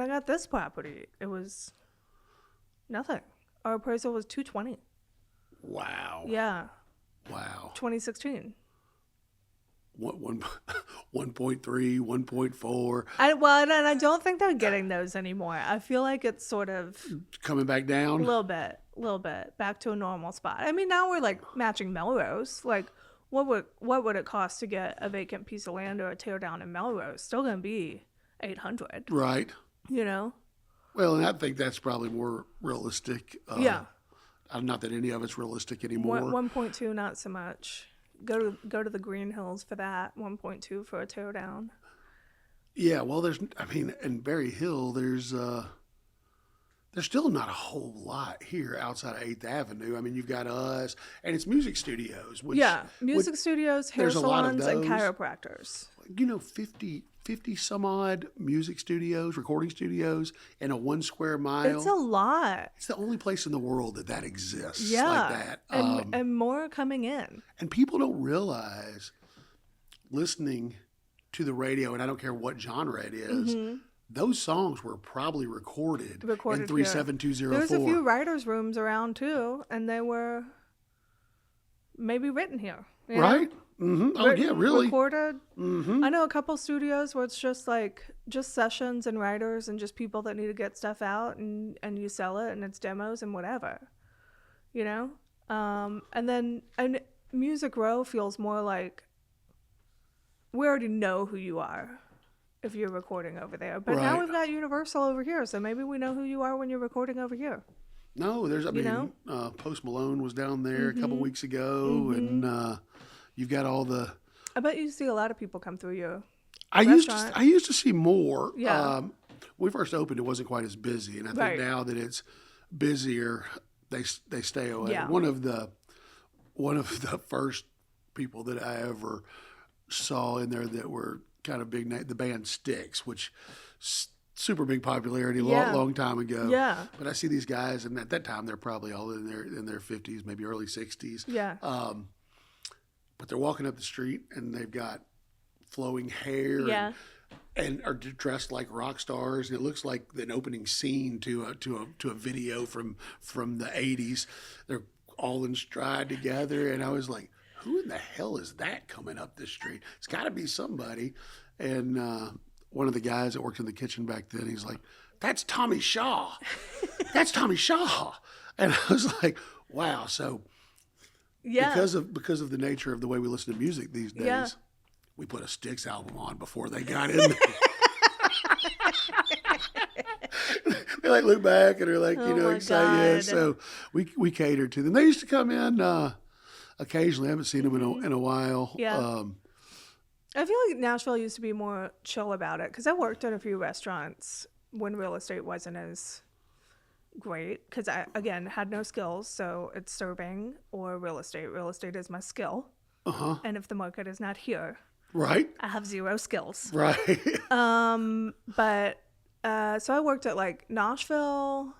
got this property, it was nothing. Our appraisal was $220. Wow. Yeah. Wow. 2016. 1.3, 1.4. And I don't think they're getting those anymore. I feel like it's sort of Coming back down. a little bit back to a normal spot. I mean, now we're like matching Melrose. Like, what would it cost to get a vacant piece of land or a tear down in Melrose? Still gonna be $800. Right. You know. Well, and I think that's probably more realistic. Yeah. Not that any of it's realistic anymore. 1.2, not so much. Go to the Green Hills for that. 1.2 for a tear down. Yeah, well, in Berry Hill, there's still not a whole lot here outside of 8th Avenue. I mean, you've got us, and it's music studios. Music studios, hair there's a lot of salons, and those. chiropractors. You know, 50 some odd music studios, recording studios in a 1 square mile. It's a lot. It's the only place in the world that exists Yeah. like that. And more coming in. And people don't realize, listening to the radio, and I don't care what genre it is, those songs were probably recorded in here. 37204. There's a few writers' rooms around too, and they were maybe written here. You know? Right? Mm-hmm. Oh, yeah, really? Recorded. Mm-hmm. I know a couple studios where it's just sessions and writers and just people that need to get stuff out, and you sell it and it's demos and whatever, you know? And Music Row feels more like we already know who you are if you're recording over there. But now we've got Universal over here, so maybe we know who you are when you're recording over here. No, Post Malone was down there a couple weeks ago, and you've got all the. I bet you see a lot of people come through your I restaurant. used to see more. Yeah. When we first opened, it wasn't quite as busy, and I think Right. now that it's busier, they stay away. Yeah. One of the first people that I ever saw in there that were kind of big, the band Styx, which super big popularity long time ago. Yeah. But I see these guys, and at that time they're probably all in their 50s, maybe early 60s. Yeah. But they're walking up the street and they've got flowing hair. Yeah. and are dressed like rock stars. And it looks like an opening scene to a video from the 80s. They're all in stride together, and I was like, who in the hell is that coming up this street? It's got to be somebody. And one of the guys that worked in the kitchen back then, he's like, that's Tommy Shaw. That's Tommy Shaw. And I was like, wow. So because of the nature of the way we listen to music these days, we put a Styx album on before they got in there. They like look back and they're like, excited. Yeah, so we catered to them. They used to come in occasionally. I haven't seen them in a while. Yeah. I feel like Nashville used to be more chill about it because I worked at a few restaurants when real estate wasn't as great because I, again, had no skills. So it's serving or real estate. Real estate is my skill. Uh-huh. And if the market is not here, right, I have zero skills. Right. But so I worked at like Nashville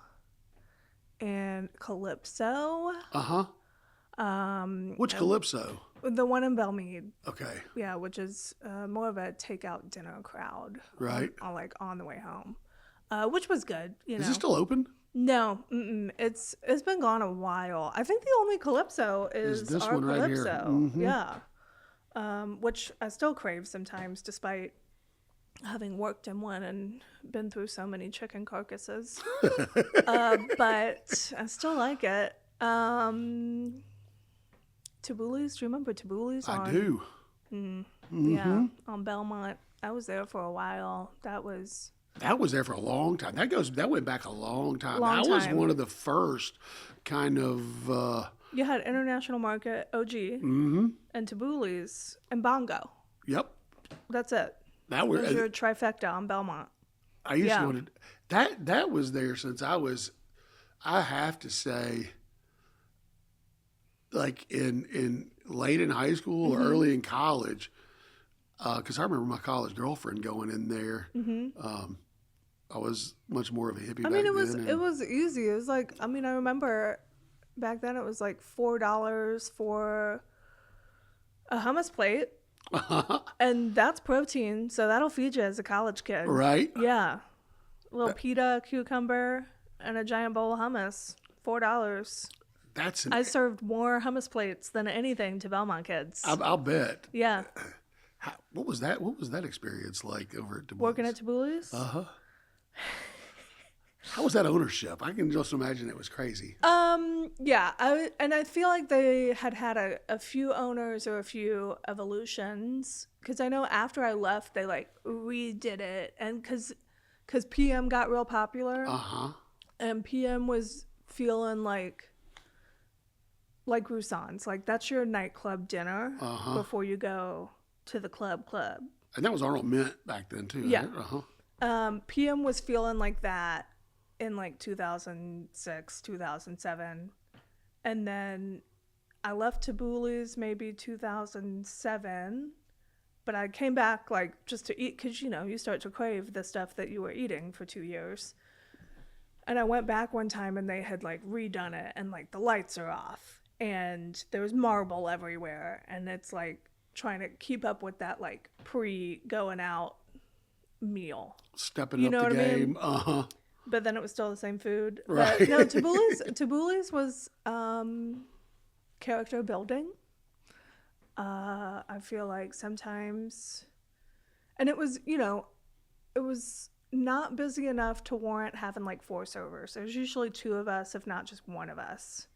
and Calypso. Uh-huh. Which Calypso? The one in Belmead. Okay. Yeah, which is more of a takeout dinner crowd. Right. On the way home, which was good. Is it still open? No, it's been gone a while. I think the only Calypso is this our one right Calypso. here. Mm-hmm. Yeah. Which I still crave sometimes, despite having worked in one and been through so many chicken carcasses. But I still like it. Taboulih's, do you remember Taboulih's? I do. Mm-hmm. Yeah, on Belmont. I was there for a while. That was there for a long time. That went back a long time. That was one of the first kind of. You had International Market, OG, and Taboulih's, and Bongo. Yep. That's it. That was your trifecta on Belmont. I used to go to that was there since I have to say, like in late in high school or early in college, because I remember my college girlfriend going in there. I was much more of a hippie. I mean, it was easy. It was like, I mean, I remember back then it was like $4 for a hummus plate. And that's protein, so that'll feed you as a college kid. Right. Yeah. A little pita, cucumber, and a giant bowl of hummus. $4. I served more hummus plates than anything to Belmont kids. I'll bet. Yeah. What was that? What was that experience like over at Taboulih's? Working at Taboulih's? Uh-huh. How was that ownership? I can just imagine it was crazy. Yeah. I feel like they had a few owners or a few evolutions. Because I know after I left, they like redid it. And because PM got real popular. Uh-huh. And PM was feeling like Roussans. Like that's your nightclub dinner before you go to the club. And that was Arnold Mint back then too. Yeah. Right? Uh-huh. PM was feeling like that in like 2006, 2007. And then I left Taboulih's maybe 2007. But I came back like just to eat because, you start to crave the stuff that you were eating for 2 years. And I went back one time and they had like redone it and like the lights are off and there's marble everywhere. And it's like trying to keep up with that like pre-going out meal. Stepping up the game. Mean? Uh-huh. But then it was still the same food. Right. But no, Taboulih's was character building. I feel like sometimes, and it was, it was not busy enough to warrant having like 4 servers. There's usually 2 of us, if not just one of us.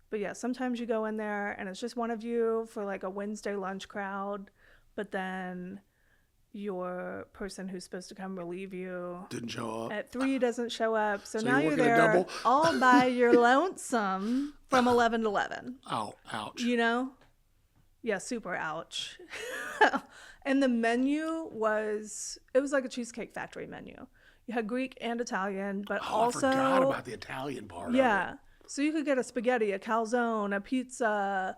But yeah, sometimes you go in there and it's just one of you for like a Wednesday lunch crowd, but then your person who's supposed to come relieve you didn't show up at 3 doesn't show up, so now you're there all by your lonesome from 11 to 11. Oh, ouch. Yeah, super ouch. And the menu was like a Cheesecake Factory menu. You had Greek and Italian, but also I forgot about the Italian part. Yeah. Of it. So you could get a spaghetti, a calzone, a pizza,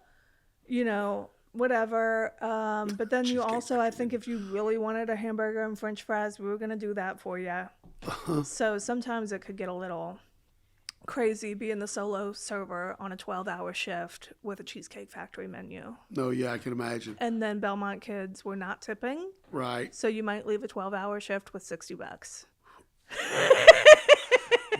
whatever. But then you also, I think if you really wanted a hamburger and French fries, we were going to do that for you. So sometimes it could get a little crazy being the solo server on a 12-hour shift with a Cheesecake Factory menu. No, yeah, I can imagine. And then Belmont kids were not tipping. Right. So you might leave a 12-hour shift with $60.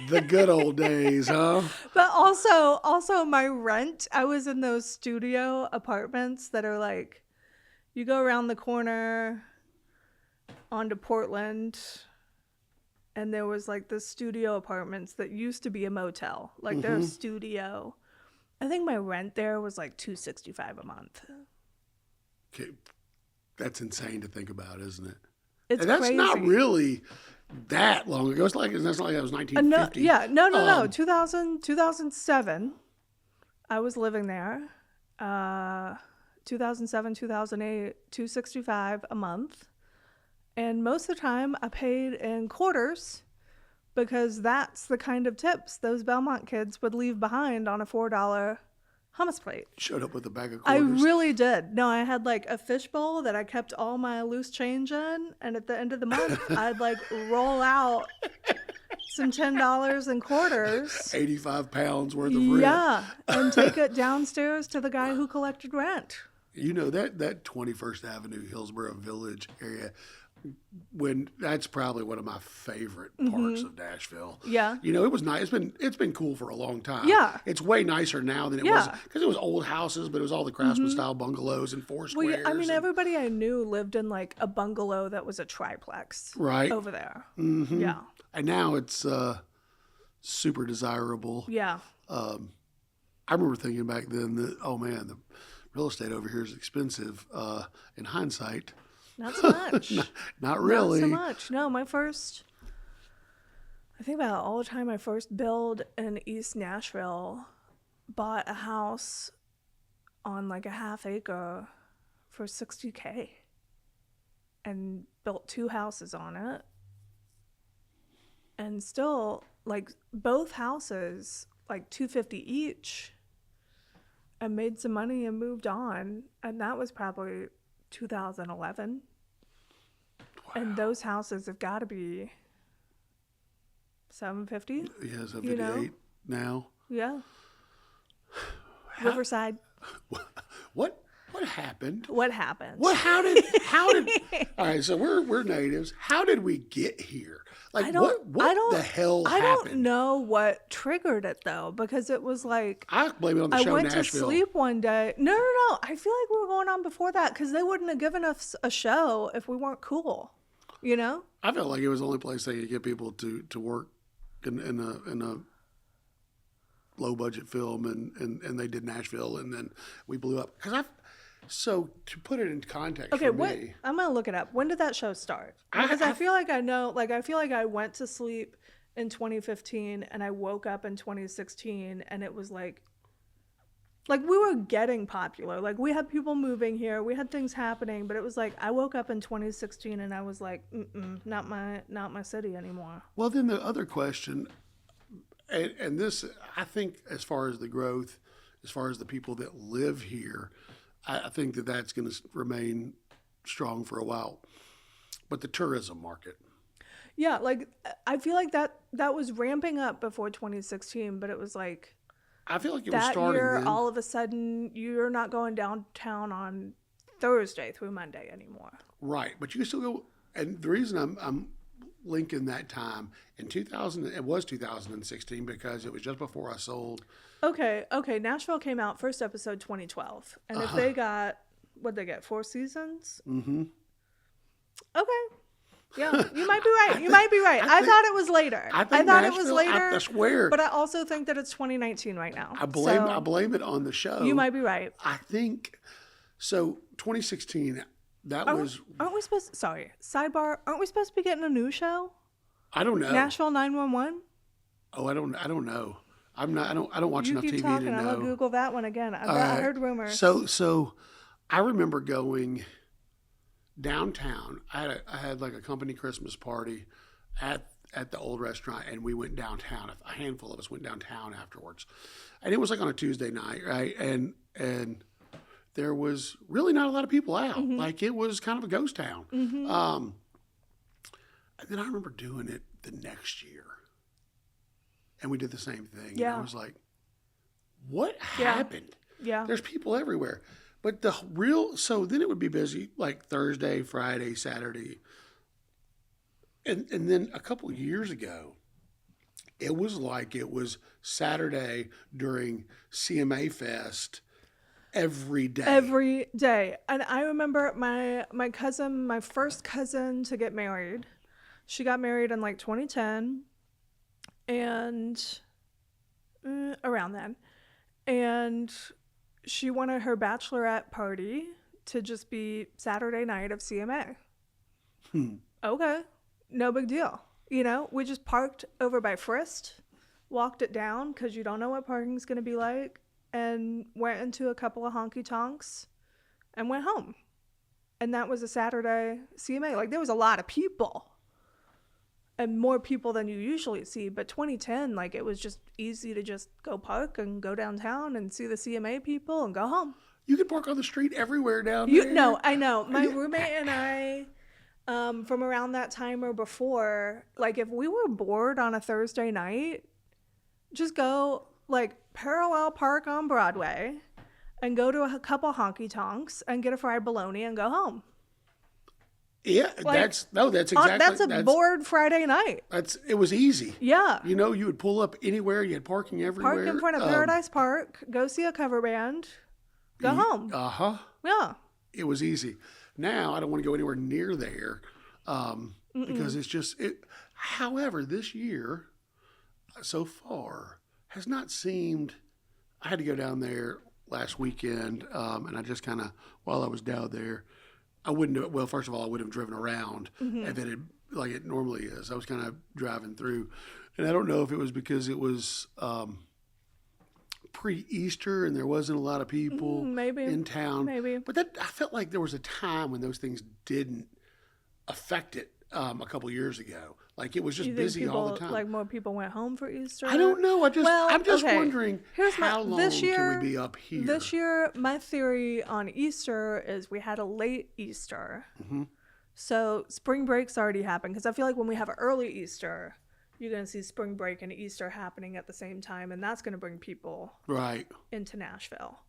The good old days, huh? But also my rent, I was in those studio apartments that are like, you go around the corner onto Portland, and there was like the studio apartments that used to be a motel. Like they're a studio. I think my rent there was like $265 a month. Okay. That's insane to think about, isn't it? It's and that's crazy. not really that long ago. It's not like it was 1950. No. 2007, I was living there. 2007, 2008, $265 a month. And most of the time I paid in quarters because that's the kind of tips those Belmont kids would leave behind on a $4 hummus plate. Showed up with a bag of I quarters. really did. No, I had like a fishbowl that I kept all my loose change in. And at the end of the month, I'd like roll out some $10 in quarters. 85 pounds worth of rent. Yeah. And take it downstairs to the guy who collected rent. You know, that 21st Avenue, Hillsborough Village area, that's probably one of my favorite parts of Nashville. Yeah. You know, it was nice. It's been cool for a long time. Yeah. It's way nicer now than it was, because it was old houses, but it was all the craftsman style bungalows and four squares. Well, yeah, I mean, everybody I knew lived in like a bungalow that was a triplex. Right. Over there. Mm-hmm. Yeah. And now it's super desirable. Yeah. I remember thinking back then that, oh man, the real estate over here is expensive. In hindsight, not so much. not really. Not so much. No, I think about all the time I first built in East Nashville, bought a house on like a half acre for $60K and built 2 houses on it. And still, like, both houses, like $250 each, and made some money and moved on. And that was probably 2011. Wow. And those houses have got to be $750. Yeah, $758 now. Yeah. Riverside. What happened? What happened? How did all right, so we're natives. How did we get here? Like what the hell happened? I don't know what triggered it though, because it was like I blame it on the show Nashville. I went to sleep one day. No. I feel like we were going on before that because they wouldn't have given us a show if we weren't cool. You know? I felt like it was the only place they could get people to work in a low budget film, and they did Nashville, and then we blew up. So to put it in context, okay, for me, I'm gonna look it up. When did that show start? Because I feel like I know. Like I feel like I went to sleep in 2015 and I woke up in 2016, and it was like we were getting popular. Like we had people moving here, we had things happening, but it was like I woke up in 2016 and I was like, not my city anymore. Well, then the other question, and this, I think, as far as the growth, as far as the people that live here, I think that's going to remain strong for a while. But the tourism market. Yeah, like I feel like that was ramping up before 2016, but it was like I feel like it was starting year, then. all of a sudden, you're not going downtown on Thursday through Monday anymore. Right, but you can still go. And the reason I'm linking that time in 2000, it was 2016 because it was just before I sold. Okay. Nashville came out first episode 2012, and if they got what'd they get 4 seasons? Mm-hmm. Okay. Yeah, you might be right. I thought it was later. I thought it was later. I swear. But I also think that it's 2019 right now. I blame it on the show. You might be right. I think so. 2016. Aren't we supposed? Sorry, sidebar. Aren't we supposed to be getting a new show? I don't know. Nashville 911. Oh, I don't know. I don't watch enough TV to know. You keep talking. I'm gonna Google that one again. I heard rumors. So, I remember going downtown. I had like a company Christmas party at the old restaurant, and we went downtown. A handful of us went downtown afterwards, and it was like on a Tuesday night, right? And there was really not a lot of people out. Mm-hmm. Like it was kind of a ghost town. Mm-hmm. And then I remember doing it the next year. And we did the same thing. Yeah. And I was like, what happened? Yeah. There's people everywhere. But so then it would be busy like Thursday, Friday, Saturday. And then a couple of years ago, it was like it was Saturday during CMA Fest every day. Every day. And I remember my cousin, my first cousin to get married. She got married in like 2010 and around then. And she wanted her bachelorette party to just be Saturday night of CMA. Okay. No big deal. You know, we just parked over by Frist, walked it down because you don't know what parking's going to be like, and went into a couple of honky tonks and went home. And that was a Saturday CMA. Like, there was a lot of people and more people than you usually see. But 2010, like, it was just easy to just go park and go downtown and see the CMA people and go home. You could park on the street everywhere down there. No, I know. My roommate and I, from around that time or before, like, if we were bored on a Thursday night, just go, like, parallel park on Broadway and go to a couple honky tonks and get a fried bologna and go home. Yeah, Like, that's exactly. That's a bored Friday night. It was easy. Yeah. You know, you would pull up anywhere. You had parking everywhere. Park in front of Paradise Park, go see a cover band, go home. Uh-huh. Yeah. It was easy. Now, I don't want to go anywhere near there because it's just... However, this year, so far, has not seemed... I had to go down there last weekend, and I just kind of, while I was down there, I wouldn't do it. Well, first of all, I wouldn't have driven around if it had, like it normally is. I was kind of driving through, and I don't know if it was because it was pre-Easter and there wasn't a lot of people in town. Maybe. But I felt like there was a time when those things didn't affect it a couple years ago. Like it was just busy all the time. Like more people went home for Easter? I don't know. I'm just okay. wondering how long can we be up here? This year, my theory on Easter is we had a late Easter. Mm-hmm. So spring break's already happened. Because I feel like when we have an early Easter, you're going to see spring break and Easter happening at the same time. And that's going to bring people into Nashville.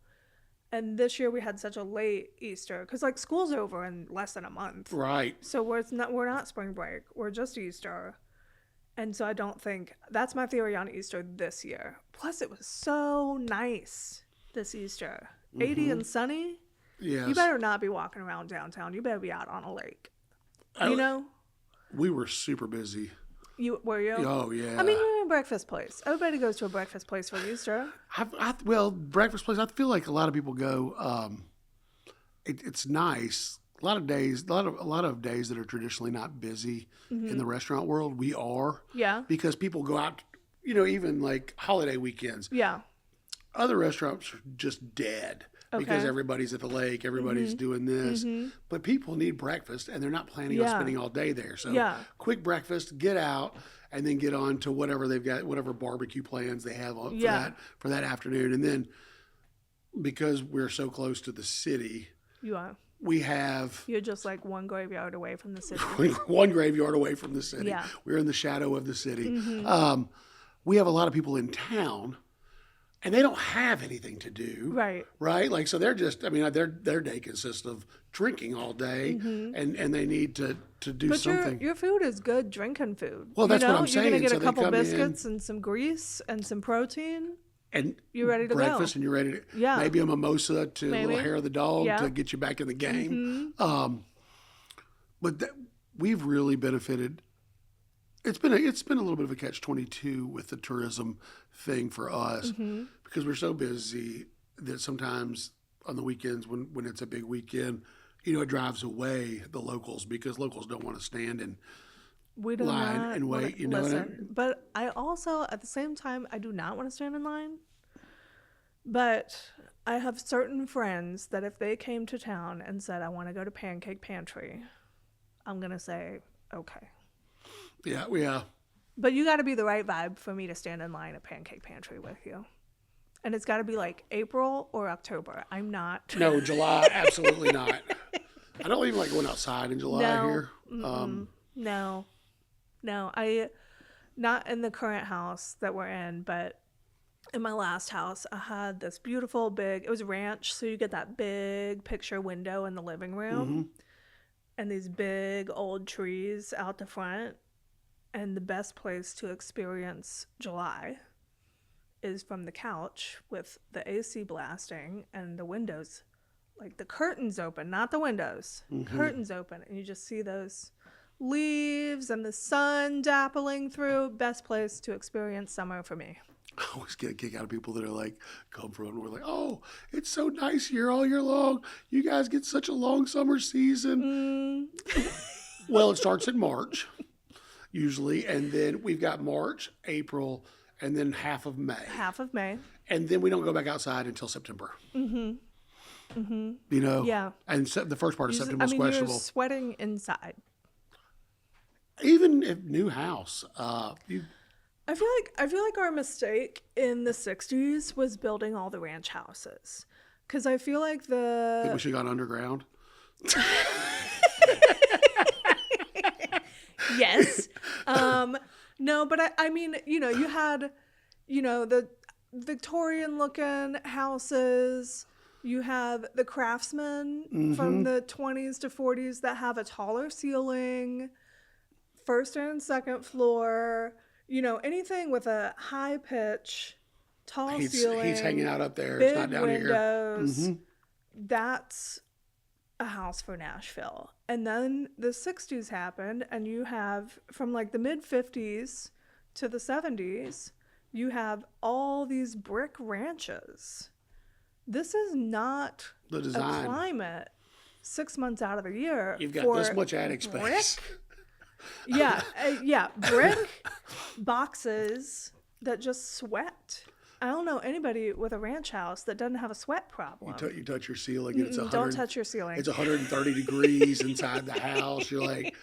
And this year we had such a late Easter because like school's over in less than a month. Right. So we're not spring break. We're just Easter. And so I don't think that's my theory on Easter this year. Plus it was so nice this Easter. 80 and sunny. Yes. You better not be walking around downtown. You better be out on a lake. You know? We were super busy. Were you? Oh, yeah. I mean, you're in a breakfast place. Everybody goes to a breakfast place for Easter. Breakfast place, I feel like a lot of people go, it's nice. A lot of days that are traditionally not busy in the restaurant world, we are. Yeah. Because people go out, even like holiday weekends. Yeah. Other restaurants are just dead. Because everybody's at the lake, everybody's doing this. But people need breakfast, and they're not planning on spending all day there. So quick breakfast, get out, and then get on to whatever they've got, whatever barbecue plans they have for that afternoon. And then because we're so close to the city, you're just like one graveyard away from the city. One graveyard away from the city. Yeah. We're in the shadow of the city. We have a lot of people in town. And they don't have anything to do. Right. Right? Like, so they're just, their day consists of drinking all day and they need to do something. But your food is good drinking food. Well, that's what I'm saying. You're going to get a couple biscuits and some grease and some protein. And you're ready to breakfast and you're ready to, maybe a mimosa to a little hair of the dog to get you back in the game. But we've really benefited. It's been a little bit of a catch-22 with the tourism thing for us because we're so busy that sometimes on the weekends when it's a big weekend, it drives away the locals because locals don't want to stand in line and wait. But I also, at the same time, I do not want to stand in line. But I have certain friends that if they came to town and said, I want to go to Pancake Pantry, I'm going to say, okay. Yeah. But you got to be the right vibe for me to stand in line at Pancake Pantry with you. And it's got to be like April or October. I'm not. No, July, absolutely not. I don't even like going outside in July here. No. I not in the current house that we're in, but in my last house, I had this beautiful big, it was a ranch, so you get that big picture window in the living room and these big old trees out the front. And the best place to experience July is from the couch with the AC blasting and the windows, like the curtains open, not the windows, curtains open. And you just see those leaves and the sun dappling through. Best place to experience summer for me. I always get a kick out of people that are like, come from, and we're like, oh, it's so nice here all year long. You guys get such a long summer season. Well, it starts in March, usually. And then we've got March, April, and then half of May. Half of May. And then we don't go back outside until September. You know? Yeah. And the first part of September is questionable. You're sweating inside. Even if new house, I feel like our mistake in the 60s was building all the ranch houses. Because I feel like I think we should have gone underground. Yes. No, but I mean, you know, you had, you know, the Victorian looking houses. You have the craftsmen from the 20s to 40s that have a taller ceiling, first and second floor. You know, anything with a high pitch, tall ceiling. He's hanging out up there. Big It's not down windows. here. That's a house for Nashville. And then the 60s happened, and you have, from like the mid 50s to the 70s, you have all these brick ranches. This is not The design. a climate 6 months out of the year. You've got for this much attic space. Yeah, brick boxes that just sweat. I don't know anybody with a ranch house that doesn't have a sweat problem. You touch your ceiling and it's Don't touch your ceiling. It's 130 degrees inside the house. You're like,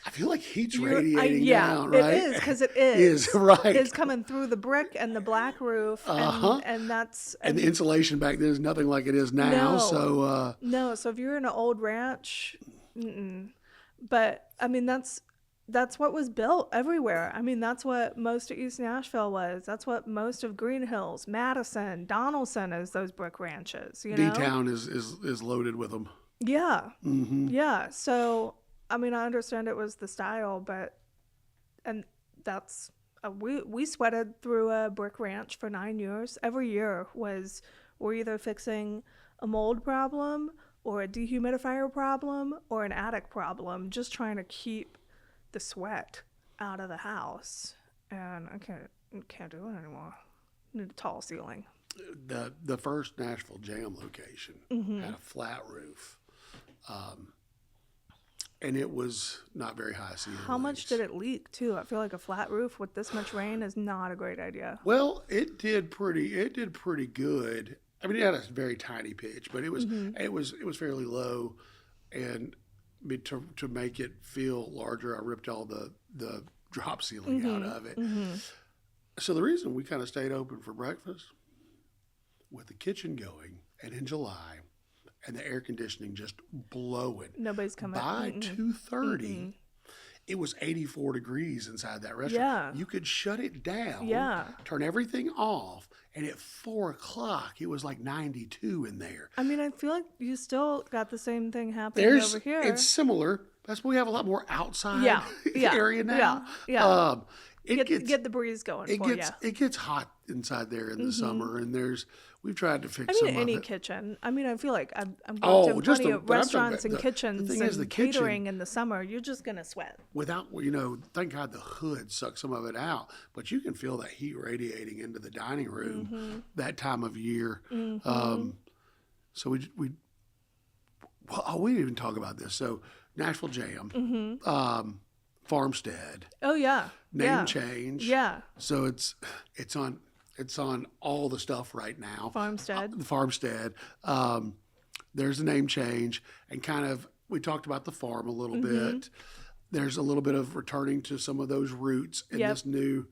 I feel like heat's radiating down, right? It is, because it is. Right. It's coming through the brick and the black roof, and that's... And the insulation back then is nothing like it is now. No. So No, so if you're in an old ranch, but I mean, that's what was built everywhere. I mean, that's what most of East Nashville was. That's what most of Green Hills, Madison, Donaldson is, those brick ranches, you know? D-Town is loaded with them. Yeah. Yeah. So, I mean, I understand it was the style, and that's, we sweated through a brick ranch for 9 years. Every year we're either fixing a mold problem or a dehumidifier problem or an attic problem, just trying to keep the sweat out of the house. And I can't do it anymore. Need a tall ceiling. The first Nashville Jam location had a flat roof. And it was not very high ceiling. How much did it leak too? I feel like a flat roof with this much rain is not a great idea. Well, it did pretty good. I mean, it had a very tiny pitch, but it was fairly low, and to make it feel larger, I ripped all the drop ceiling out of it. So the reason we kind of stayed open for breakfast, with the kitchen going, and in July, and the air conditioning just blowing. Nobody's coming. By 2:30, it was 84 degrees inside that restaurant. Yeah. You could shut it down. Yeah. Turn everything off. And at 4 o'clock, it was like 92 in there. I mean, I feel like you still got the same thing happening over here. It's similar. That's why we have a lot more outside area now. Yeah. Get the breeze going for you. It gets hot inside there in the summer, and we've tried to fix some of it. any kitchen. I mean, I feel like I've worked in plenty of restaurants and kitchens and catering in the summer. You're just going to sweat. Without, thank God the hood sucks some of it out, but you can feel that heat radiating into the dining room that time of year. So we didn't even talk about this. So Nashville Jam, Farmstead. Oh yeah. Name change. Yeah. So it's on all the stuff right now. Farmstead. The Farmstead. There's a name change, and kind of we talked about the farm a little bit. There's a little bit of returning to some of those roots in this new,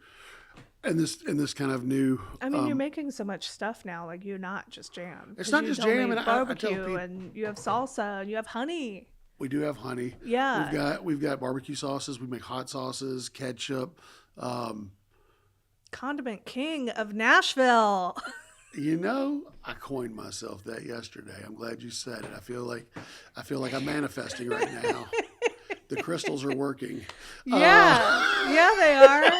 and this kind of new. I mean, you're making so much stuff now. Like, you're not just jam. It's not just jam, and barbecue, I tell people, and you have salsa, and you have honey. We do have honey. Yeah. We've got barbecue sauces. We make hot sauces, ketchup, Condiment King of Nashville. You know, I coined myself that yesterday. I'm glad you said it. I feel like I'm manifesting right now. The crystals are working. Yeah, they are.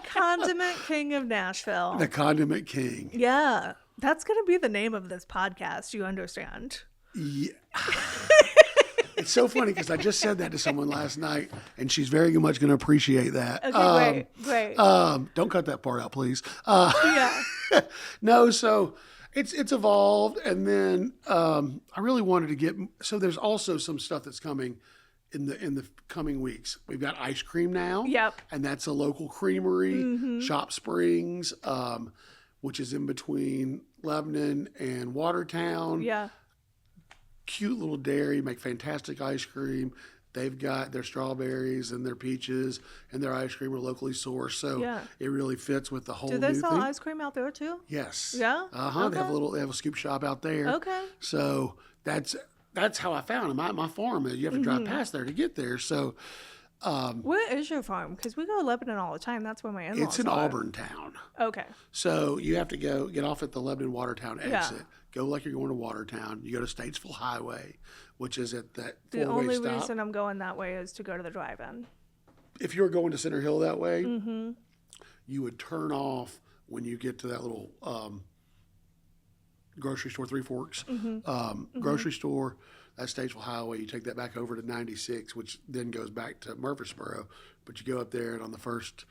Condiment King of Nashville. The Condiment King. Yeah, that's going to be the name of this podcast. You understand? Yeah. It's so funny because I just said that to someone last night, and she's very much going to appreciate that. Okay, great. Don't cut that part out, please. Yeah. No, so it's evolved, and then I really wanted to get. So there's also some stuff that's coming in the coming weeks. We've got ice cream now. Yep. And that's a local creamery, Shop Springs, which is in between Lebanon and Watertown. Yeah. Cute little dairy, make fantastic ice cream. They've got their strawberries and their peaches and their ice cream are locally sourced. So it really fits with the whole Do they new sell thing. ice cream out there too? Yes. Yeah? Uh-huh. Okay. They have a scoop shop out there. Okay. So that's how I found them. My farm, you have to drive past there to get there. So Where is your farm? Because we go to Lebanon all the time. That's where my in-laws it's in are. Auburn town. Okay. So you have to get off at the Lebanon Watertown exit. Go like you're going to Watertown. You go to Statesville Highway, which is at that The four-way only stop. reason I'm going that way is to go to the drive-in. If you're going to Center Hill that way, you would turn off when you get to that little grocery store, Three Forks. Grocery store, that's Statesville Highway. You take that back over to 96, which then goes back to Murfreesboro. But you go up there, and on the first,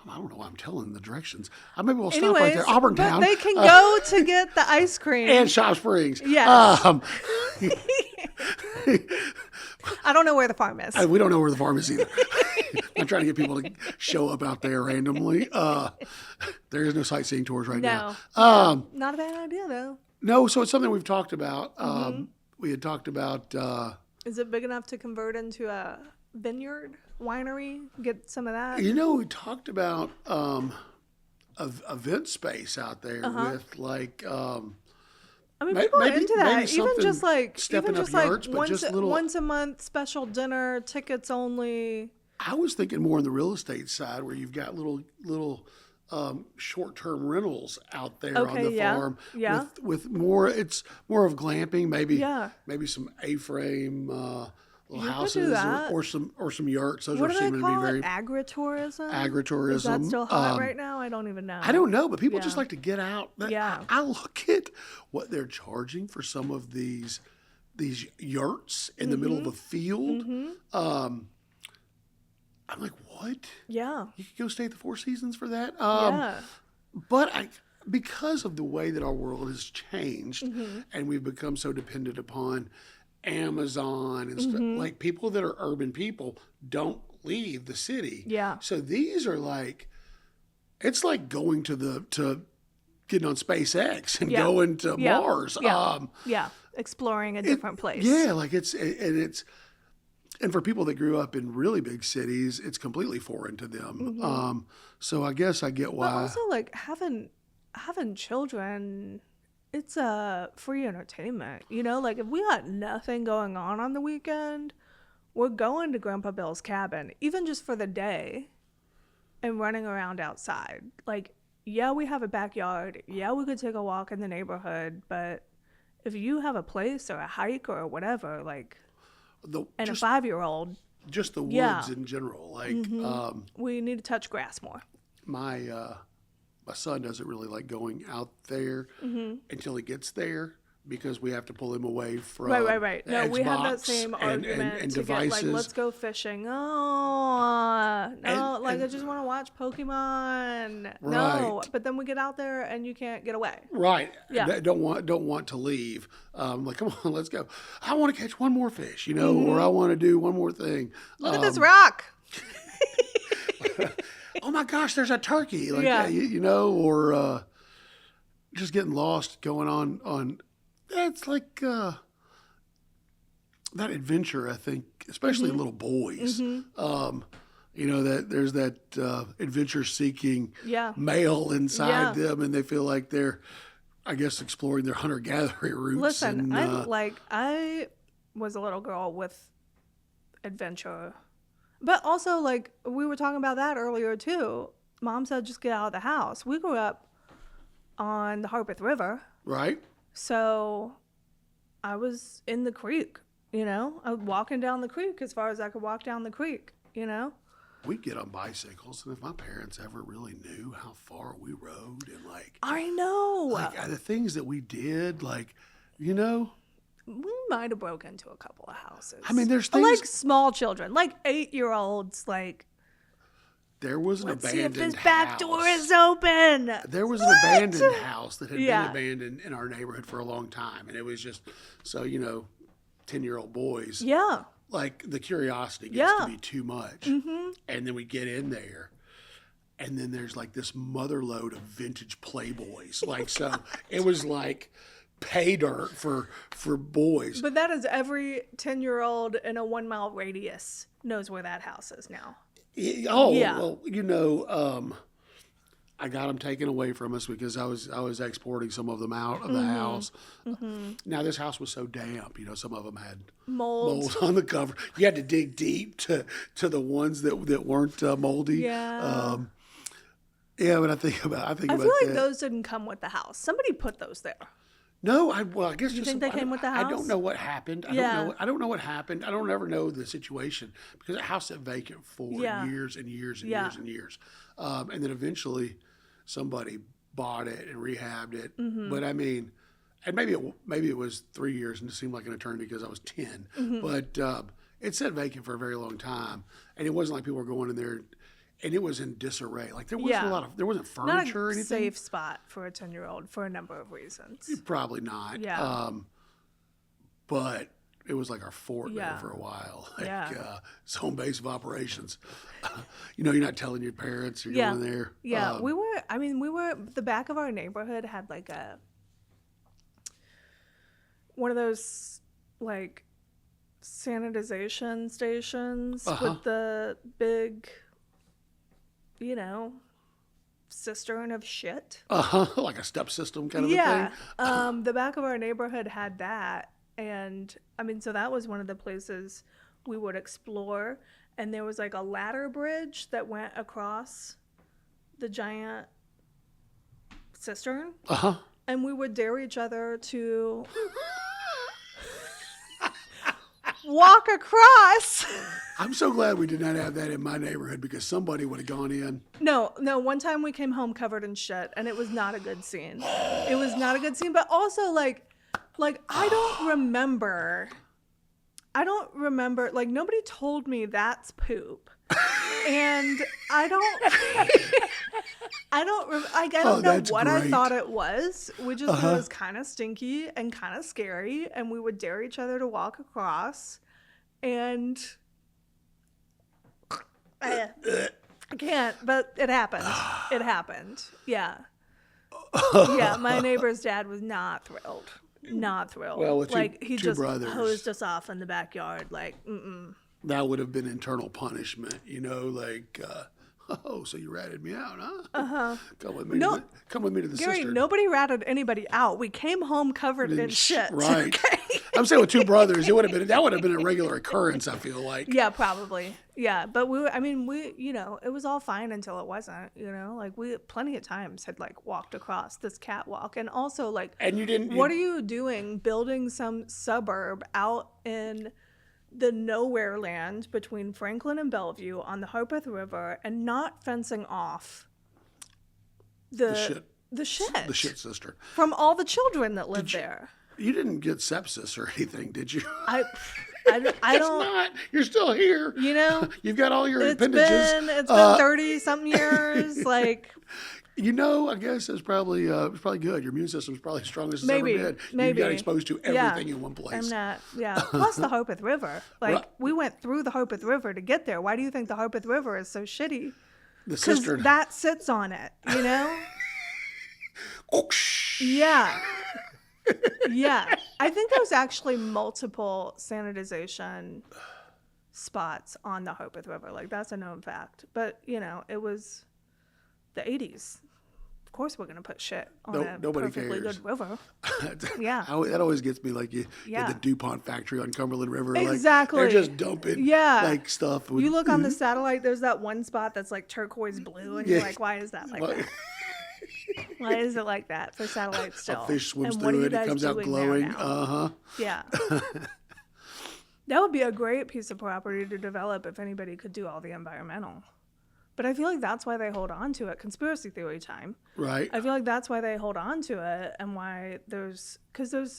I don't know why I'm telling the directions. Maybe we'll stop right there. Auburn but Town. they can go to get the ice cream. And Shop Springs. Yes. I don't know where the farm is. We don't know where the farm is either. I'm trying to get people to show up out there randomly. There is no sightseeing tours right now. Not a bad idea, though. No, so it's something we've talked about. We had talked about... Is it big enough to convert into a vineyard, winery, get some of that? You know, we talked about a event space out there with like... I mean, people are into that. maybe Even just like stepping up yurts, but just little... once a month special dinner, tickets only. I was thinking more on the real estate side where you've got little short-term rentals out there on the farm with more. It's more of glamping, maybe some A-frame little houses or some yurts. Those what are do they seeming call to be very it? Agritourism. Agritourism. Is that still hot right now? I don't even know. I don't know, but people just like to get out. Yeah. I look at what they're charging for some of these yurts in the middle of a field. I'm like, what? Yeah. You could go stay at the Four Seasons for that? But because of the way that our world has changed and we've become so dependent upon Amazon and stuff, like people that are urban people don't leave the city. Yeah. So these are like, it's like going to getting on SpaceX and going to Mars. Exploring a different place. Yeah, like and for people that grew up in really big cities, it's completely foreign to them. So I guess I get why. But also, like having children, it's free entertainment. You know, like if we got nothing going on the weekend, we're going to Grandpa Bill's cabin, even just for the day, and running around outside. Like, yeah, we have a backyard. Yeah, we could take a walk in the neighborhood, but if you have a place or a hike or whatever, like. A 5-year-old. Just the woods in general. Like we need to touch grass more. My son doesn't really like going out there until he gets there because we have to pull him away from right. the No, Xbox we have that same argument and to devices. get like, let's go fishing. Oh, no, I just want to watch Pokemon. Right. No, but then we get out there and you can't get away. Right. Yeah. Don't want to leave. Like, come on, let's go. I want to catch one more fish, or I want to do one more thing. Look at this rock. Oh my gosh, there's a turkey. Like, or just getting lost going on. That's like that adventure, I think, especially in little boys. That there's that adventure-seeking male inside them, and they feel like they're, I guess, exploring their hunter-gathering roots. Listen, I was a little girl with adventure, but also like we were talking about that earlier too. Mom said, just get out of the house. We grew up on the Harpeth River. Right. So I was in the creek, you know. I was walking down the creek as far as I could walk down the creek, you know. We'd get on bicycles, and if my parents ever really knew how far we rode and like I know. like the things that we did, like, you know, We might have broke into a couple of houses. I mean, there's But, things like small children, like 8-year-olds, like, there was an let's see if abandoned this back house. door is open. There was an abandoned house that had Yeah. been abandoned in our neighborhood for a long time, and it was just so, you know, 10-year-old boys. Yeah. Like the curiosity gets Yeah. to be too much, and then we get in there, and then there's like this mother load of vintage Playboys. Like, so it was like pay dirt for boys. But that is every 10-year-old in a 1-mile radius knows where that house is now. Oh, Yeah. well, you know, I got them taken away from us because I was exporting some of them out of the house. Now this house was so damp, you know, some of them had Mold. on the cover. You had to dig deep to the ones that weren't moldy. Yeah. Yeah, but I think I about feel like that. those didn't come with the house. Somebody put those there. No, I guess You just think they came with the I house? don't know what happened. Yeah. I don't know what happened. I don't ever know the situation because the house sat vacant for Yeah. years and years and Yeah. years and years, and then eventually somebody bought it and rehabbed it. Mm-hmm. But I mean, and maybe it was 3 years and it seemed like an eternity because I was 10. Mm-hmm. But it sat vacant for a very long time, and it wasn't like people were going in there. And it was in disarray. Like there wasn't Yeah. there wasn't Not furniture or a anything. safe spot for a 10-year-old for a number of reasons. Probably not. Yeah. But it was like our fort Yeah. there for a while. Like, Yeah. it's home base of operations. You know, you're not telling your parents you're Yeah. going there. Yeah, the back of our neighborhood had like one of those like sanitization stations with the big, you know, cistern of shit. Like a step system kind of Yeah. a thing. The back of our neighborhood had that. And I mean, so that was one of the places we would explore. And there was like a ladder bridge that went across the giant cistern. And we would dare each other to walk across. I'm so glad we did not have that in my neighborhood because somebody would have gone in. No, one time we came home covered in shit and it was not a good scene. It was not a good scene, but also like I don't remember, like nobody told me that's poop. And I don't know that's what I great. thought it was. We just thought it was kind of stinky and kind of scary, and we would dare each other to walk across. And I can't, but it happened. It happened. Yeah. Yeah, my neighbor's dad was not thrilled. Not thrilled. Well, with like two he just brothers. hosed us off in the backyard. Like, That would have been internal punishment, you know, like, oh, so you ratted me out, huh? Come with me. No. Come with me to the Gary, cistern. nobody ratted anybody out. We came home covered in shit. Right. Okay? I'm saying with two brothers, that would have been a regular occurrence. I feel like. Yeah, probably. Yeah, but we, you know, it was all fine until it wasn't. You know, like we plenty of times had like walked across this catwalk, and also like, And you didn't. what are you doing building some suburb out in the nowhere land between Franklin and Bellevue on the Harpeth River and not fencing off the shit sister. from all the children that live there? You didn't get sepsis or anything, did you? I It's don't. not. You're still here. You know, You've got all your it's appendages. been 30-something years. Like, You know, I guess it's probably good. Your immune system's probably as strong as it's Maybe, ever been. maybe. You got exposed to everything in one place. I'm not. Yeah. Plus the Harpeth River. Like, Right. we went through the Harpeth River to get there. Why do you think the Harpeth River is so shitty? The Because cistern. that sits on it. You know? Whoosh. Yeah. Yeah. I think there's actually multiple sanitization spots on the Harpeth River. Like, that's a known fact. But, you know, it was the 80s. course we're gonna put shit on No- a nobody perfectly cares. good river. Yeah. That always gets me. Like you Yeah. the DuPont factory on Cumberland River. Exactly. Like, they're just dumping like stuff. You look on the satellite, there's that one spot that's like turquoise blue, and you're like, why is that like that? Why is it like that for satellites still? A fish swims and what are through you it. guys It comes out doing glowing. there now? Yeah. That would be a great piece of property to develop if anybody could do all the environmental. But I feel like that's why they hold on to it. Conspiracy theory time. Right. I feel like that's why they hold on to it, and why there's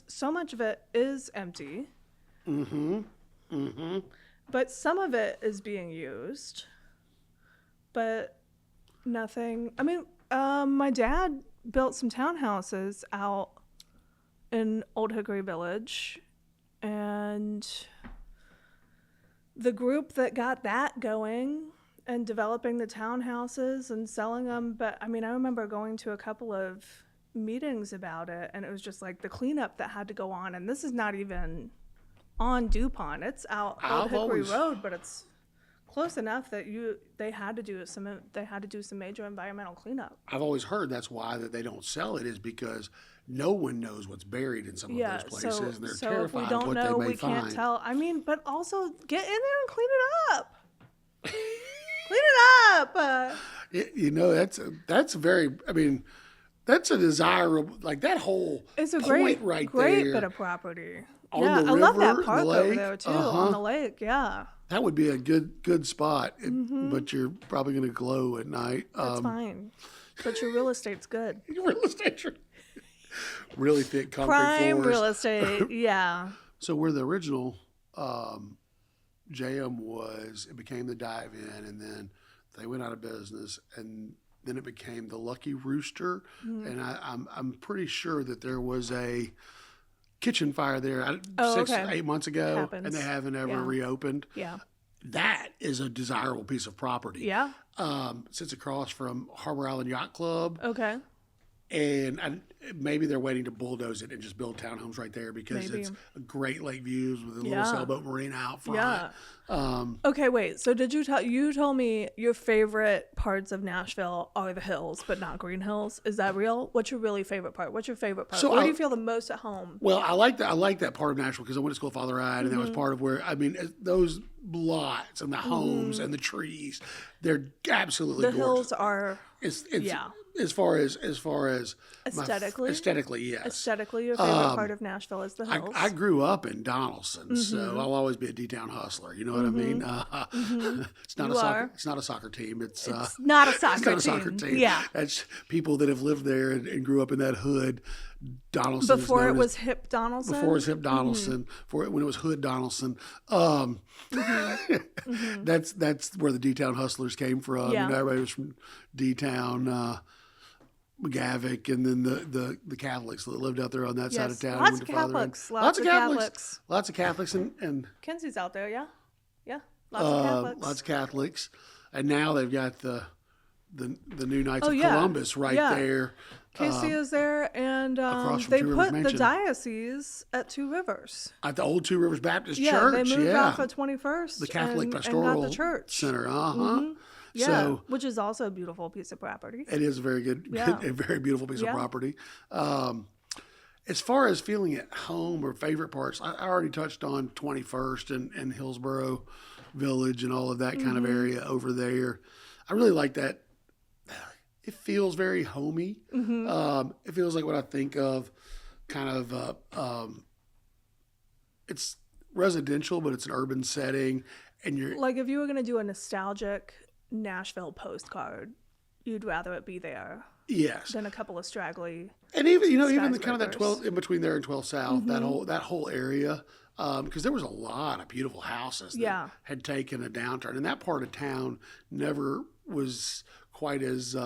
so much of it is empty. But some of it is being used. But nothing. I mean, my dad built some townhouses out in Old Hickory Village, and the group that got that going and developing the townhouses and selling them. But I mean, I remember going to a couple of meetings about it, and it was just like the cleanup that had to go on. And this is not even on DuPont. It's out Old Hickory Road, but it's close enough that they had to do some major environmental cleanup. I've always heard that's why that they don't sell it, is because no one knows what's buried in some of those places, and they're so terrified if we don't of what know, they may we find. can't tell. I mean, but also get in there and clean it up. Clean it up. That's very. I mean, that's a desirable. Like that whole It's a point great there bit of property. on Yeah, the I love river, that park the over lake. there too, on the lake. Yeah, That would be a good spot, but you're probably going to glow at night. that's fine. But your real estate's good. Real estate, really thick concrete Prime floors. real estate. Yeah. So where the original JM was, it became the Dive In, and then they went out of business, and then it became the Lucky Rooster. And I'm pretty sure that there was a kitchen fire there 8 months ago, Happens. and they haven't ever reopened. Yeah. That is a desirable piece of property. Yeah. Sits across from Harbor Island Yacht Club. Okay. And maybe they're waiting to bulldoze it and just build townhomes right there, because it's great lake views with a little sailboat marina out front. Yeah. Okay, wait. So you told me your favorite parts of Nashville are the hills, but not Green Hills. Is that real? What's your really favorite part? What's your favorite part? So Where do you feel the most at home? Well, I like that part of Nashville because I went to school at Father Ride, and that was part of where, I mean, those lots and the homes and the trees, they're absolutely The gorgeous. hills are It's as far as aesthetically. Aesthetically, yes. Aesthetically, your favorite part of Nashville is the hills. I grew up in Donaldson, so I'll always be a D-town hustler. You know what I mean? It's not It's not a soccer team. It's not a soccer it's not a team. soccer team. Yeah. That's people that have lived there and grew up in that hood. Donaldson Before it was hip Donaldson. Before it was hip Donaldson. When it was Hood Donaldson. That's where the D-town hustlers came from. Yeah. You know, everybody was from D-town. McGavick, and then the Catholics that lived out there on that side of town. Lots of Catholics. Lots of Catholics. Lots of Catholics, and Kenzie's out there, yeah. Lots of Catholics. lots of Catholics, and now they've got the new Knights of yeah. Columbus right there. Casey is there, and across from they Two Rivers put the Mansion. diocese at Two Rivers. At the old Two Rivers Baptist Yeah, Church. they moved off at 21st. The Catholic and Pastoral got the church. Center. Yeah, So which is also a beautiful piece of property. it is a very good, Yeah. a very beautiful piece of property. As far as feeling at home or favorite parts, I already touched on 21st and Hillsboro Village and all of that kind of area over there. I really like that. It feels very homey. It feels like what I think of kind of, it's residential, but it's an urban setting. And you're Like if you were going to do a nostalgic Nashville postcard, you'd rather it be there yes. than a couple of straggly. And even the kind of that skyscrapers. 12 in between there and 12 South, that whole area, because there was a lot of beautiful houses that had taken a downturn, and that part of town never was quite as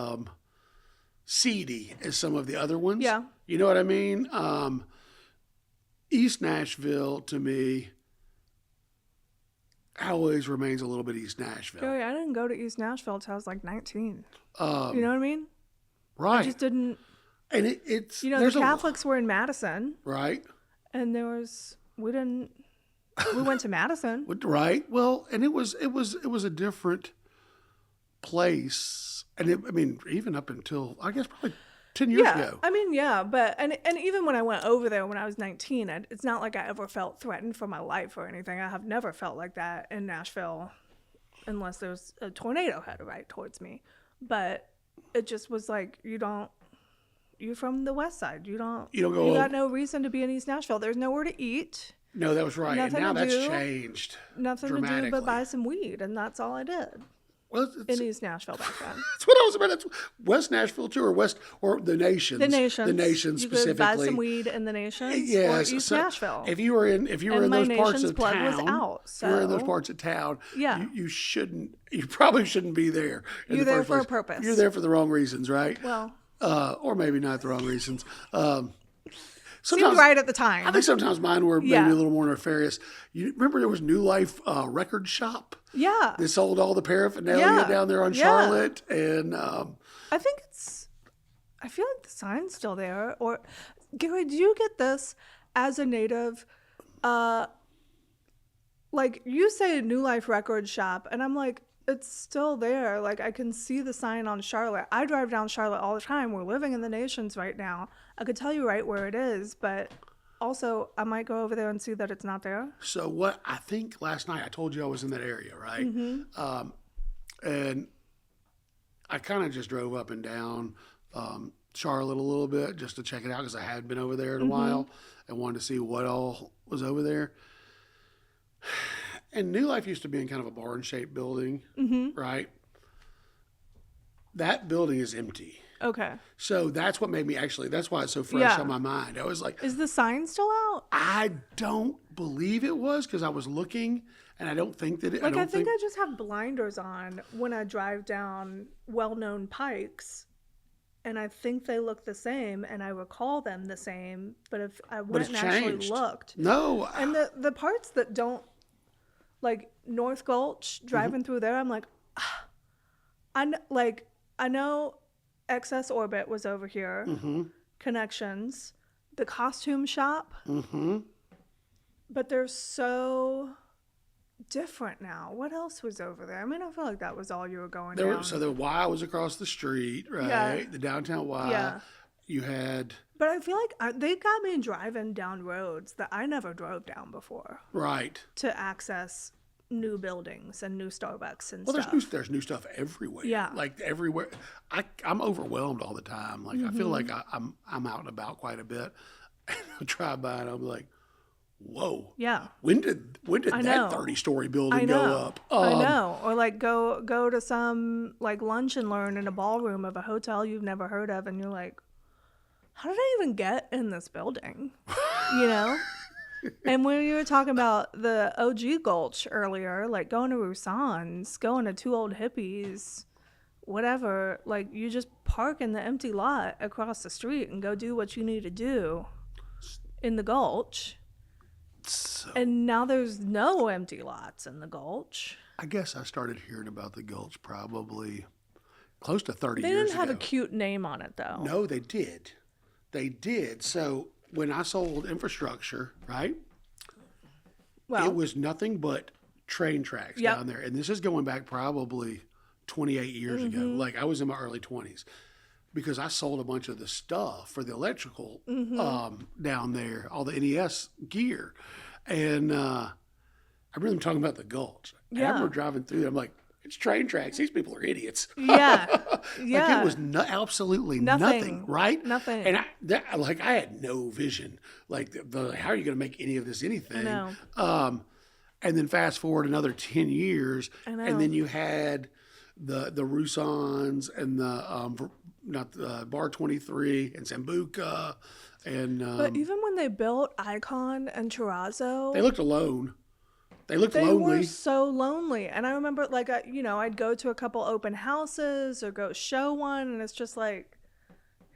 seedy as some of the other ones. Yeah. You know what I mean? East Nashville to me always remains a little bit East Nashville. Joey, I didn't go to East Nashville until I was like 19. You know what I mean? Right. I just didn't. And it's The there's Catholics were in Madison, right. and we went to Madison. Right. Well, and it was a different place, and I mean, even up until I guess probably 10 years ago. I mean, yeah, but and even when I went over there when I was 19, it's not like I ever felt threatened for my life or anything. I have never felt like that in Nashville, unless there's a tornado headed right towards me. But it just was like, you're from the West Side. You got no reason to be in East Nashville. There's nowhere to eat. No, that was right. And now that's changed. Nothing to do but buy some weed, and that's all I did. Well, in East Nashville back then. That's what I was about. That's West Nashville too, or the Nations. The Nations specifically. You could buy some weed in the Nations. Yes, or East Nashville. If you were in those parts of town, was out, so. if you were in those parts of town, you shouldn't. You probably shouldn't be there. You're there for a purpose. You're there for the wrong reasons, right? Well, or maybe not the wrong reasons. Seemed right at the time. I think sometimes mine were maybe a little more nefarious. You remember there was New Life Record Shop? Yeah. They sold all the paraphernalia down there on Charlotte. And I feel like the sign's still there. Or, Gary, do you get this as a native? Like, you say New Life Record Shop, and I'm like, it's still there. Like, I can see the sign on Charlotte. I drive down Charlotte all the time. We're living in the Nations right now. I could tell you right where it is, but also I might go over there and see that it's not there. So what I think last night, I told you I was in that area, right? Mm-hmm. And I kind of just drove up and down Charlotte a little bit just to check it out because I had been over there in a while and wanted to see what all was over there. And New Life used to be in kind of a barn-shaped building, right? That building is empty. Okay. So that's what made me that's why it's so fresh on my mind. I was like... Is the sign still out? I don't believe it was because I was looking and I don't think that it... I think I just have blinders on when I drive down well-known pikes. And I think they look the same, and I recall them the same. But if I went and actually looked... No. And the parts that don't... Like North Gulch, driving through there, I'm like, I know Excess Orbit was over here, Connections, the costume shop, but they're so different now. What else was over there? I mean, I feel like that was all you were going down. So the Y was across the street, right? Yeah. The downtown Y. Yeah. You had... But I feel like they got me driving down roads that I never drove down before. Right. To access new buildings and new Starbucks and stuff. Well, there's new stuff everywhere. Yeah. Like everywhere. I'm overwhelmed all the time. Like I feel like I'm out and about quite a bit. And I drive by and I'm like, whoa. Yeah. When did that 30-story building go up? I know. Or like go to some like lunch and learn in a ballroom of a hotel you've never heard of, and you're like, how did I even get in this building? You know? And when you were talking about the OG Gulch earlier, like going to Roussan's, going to Two Old Hippies, whatever, like you just park in the empty lot across the street and go do what you need to do in the Gulch. And now there's no empty lots in the Gulch. I guess I started hearing about the Gulch probably close to 30 years ago. They didn't have a cute name on it, though. No, they did. They did. So when I sold infrastructure, right, it was nothing but train tracks down there. And this is going back probably 28 years ago. Like I was in my early 20s because I sold a bunch of the stuff for the electrical down there, all the NES gear. And I remember them talking about the Gulch. Yeah. I remember driving through there. I'm like, it's train tracks. These people are idiots. Yeah. Like it was absolutely nothing, right? Nothing. And I had no vision. Like how are you going to make any of this anything? I know. And then fast forward another 10 years, and then you had the Roussan's and the Bar 23 and Sambuca, and but even when they built Icon and Terrazzo, they looked alone. They looked lonely. They were so lonely. And I remember, like, I'd go to a couple open houses or go show one, and it's just like,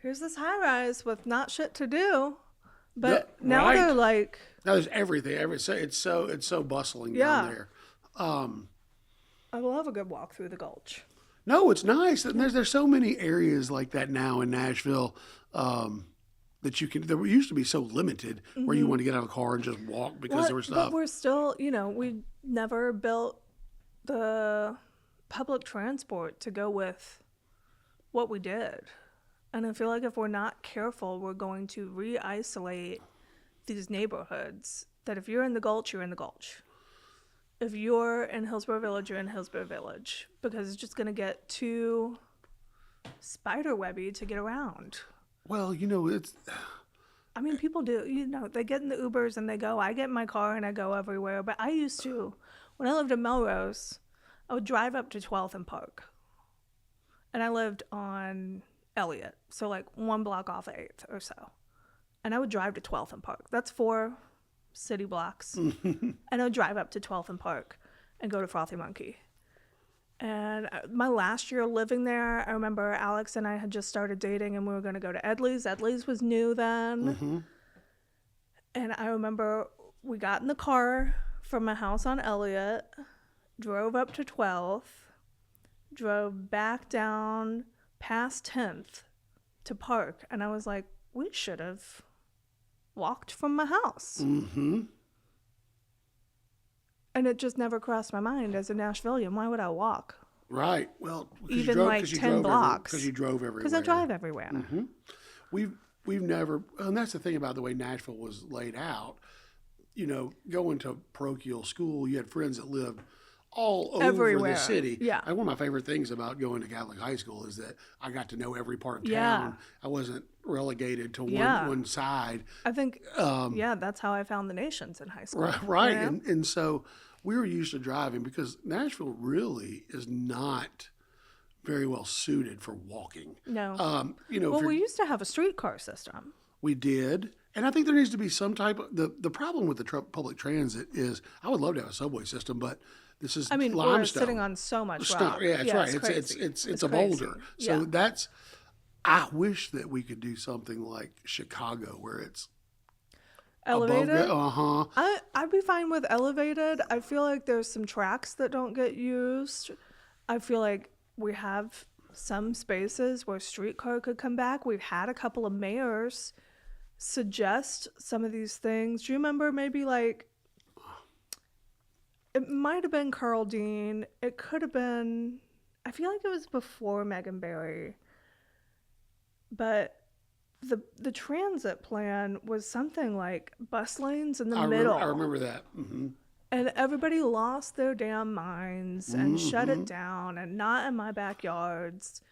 here's this high rise with not shit to do. But now they're like, now there's everything. It's so bustling down there. I love a good walk through the Gulch. No, it's nice. And there's so many areas like that now in Nashville. That you can, there used to be so limited where you want to get out of the car and just walk because there was stuff. But we're still, we never built the public transport to go with what we did. And I feel like if we're not careful, we're going to re-isolate these neighborhoods. That if you're in the Gulch, you're in the Gulch. If you're in Hillsborough Village, you're in Hillsborough Village. Because it's just going to get too spiderwebby to get around. Well, it's... I mean, people do, they get in the Ubers and they go. I get in my car and I go everywhere. But I used to, when I lived in Melrose, I would drive up to 12th and Park. And I lived on Elliott, so like 1 block off 8th or so. And I would drive to 12th and Park. That's 4 city blocks. And I would drive up to 12th and Park and go to Frothy Monkey. And my last year living there, I remember Alex and I had just started dating and we were going to go to Edley's. Edley's was new then. And I remember we got in the car from my house on Elliott, drove up to 12th, drove back down past 10th to Park. And I was like, we should have walked from my house. And it just never crossed my mind as a Nashvilleian. Why would I walk? Right. Well, even like 10 blocks. Because you drove everywhere. Because I drive everywhere. We've never, and that's the thing about the way Nashville was laid out. Going to parochial school, you had friends that lived all over everywhere. The city. Yeah. One of my favorite things about going to Catholic high school is that I got to know every part of town. I wasn't relegated to one side. I think, that's how I found the Nations in high school. Right. And so we were used to driving because Nashville really is not very well suited for walking. No. We used to have a streetcar system. We did. And I think there needs to be some type of, the problem with the public transit is, I would love to have a subway system, but this is limestone. We're sitting on so much rock. Yeah, that's right. It's a boulder. So I wish that we could do something like Chicago where it's elevated. I'd be fine with elevated. I feel like there's some tracks that don't get used. I feel like we have some spaces where streetcar could come back. We've had a couple of mayors suggest some of these things. Do you remember maybe like, it might have been Carl Dean. It could have been, I feel like it was before Megan Barry. But the transit plan was something like bus lanes in the middle. I remember that. And everybody lost their damn minds and shut it down, and not in my backyards.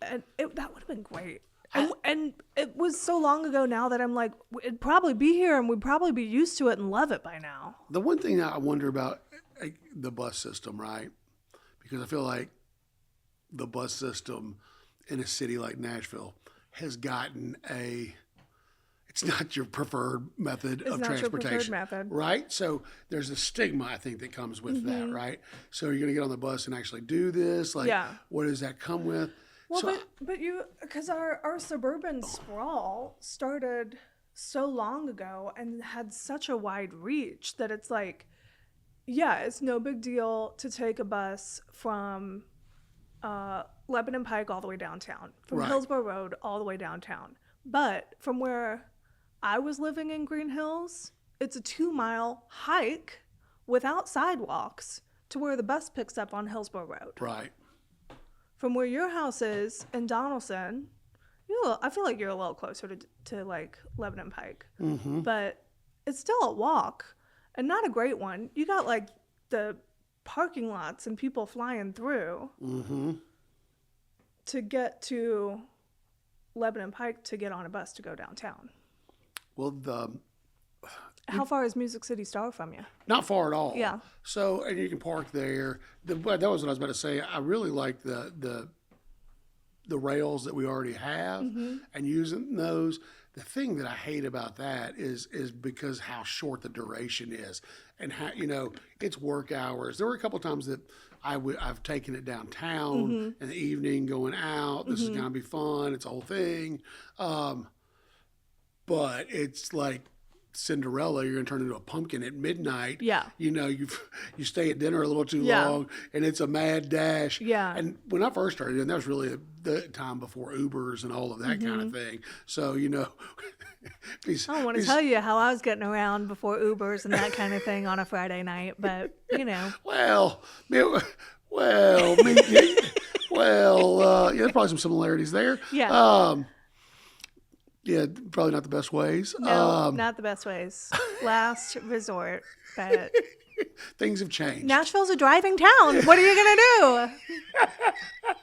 And that would have been great. And it was so long ago now that I'm like, it'd probably be here and we'd probably be used to it and love it by now. The one thing that I wonder about the bus system, right? Because I feel like the bus system in a city like Nashville has gotten it's not your preferred method of transportation. It's not your preferred method. Right? So there's a stigma, I think, that comes with that, right? So you're going to get on the bus and actually do this? Like, what does that come with? Well, so, because our suburban sprawl started so long ago and had such a wide reach that it's like, it's no big deal to take a bus from Lebanon Pike all the way downtown, from Hillsborough Road all the way downtown. But from where I was living in Green Hills, it's a 2-mile hike without sidewalks to where the bus picks up on Hillsborough Road. Right. From where your house is in Donaldson, I feel like you're a little closer to like Lebanon Pike. But it's still a walk and not a great one. You got like the parking lots and people flying through to get to Lebanon Pike to get on a bus to go downtown. Well, how far is Music City Star from you? Not far at all. Yeah. So, and you can park there. That was what I was about to say. I really like the rails that we already have and using those. The thing that I hate about that is because how short the duration is and how, it's work hours. There were a couple of times that I've taken it downtown in the evening going out. This is going to be fun. It's a whole thing. But it's like Cinderella, you're going to turn into a pumpkin at midnight. Yeah. You stay at dinner a little too long, and it's a mad dash. Yeah. And when I first started, and that was really the time before Ubers and all of that kind of thing. So, I don't want to tell you how I was getting around before Ubers and that kind of thing on a Friday night, but, Well, Well, yeah, there's probably some similarities there. Yeah. Yeah, probably not the best ways. No, not the best ways. Last resort, but Things have changed. Nashville's a driving town. What are you gonna do?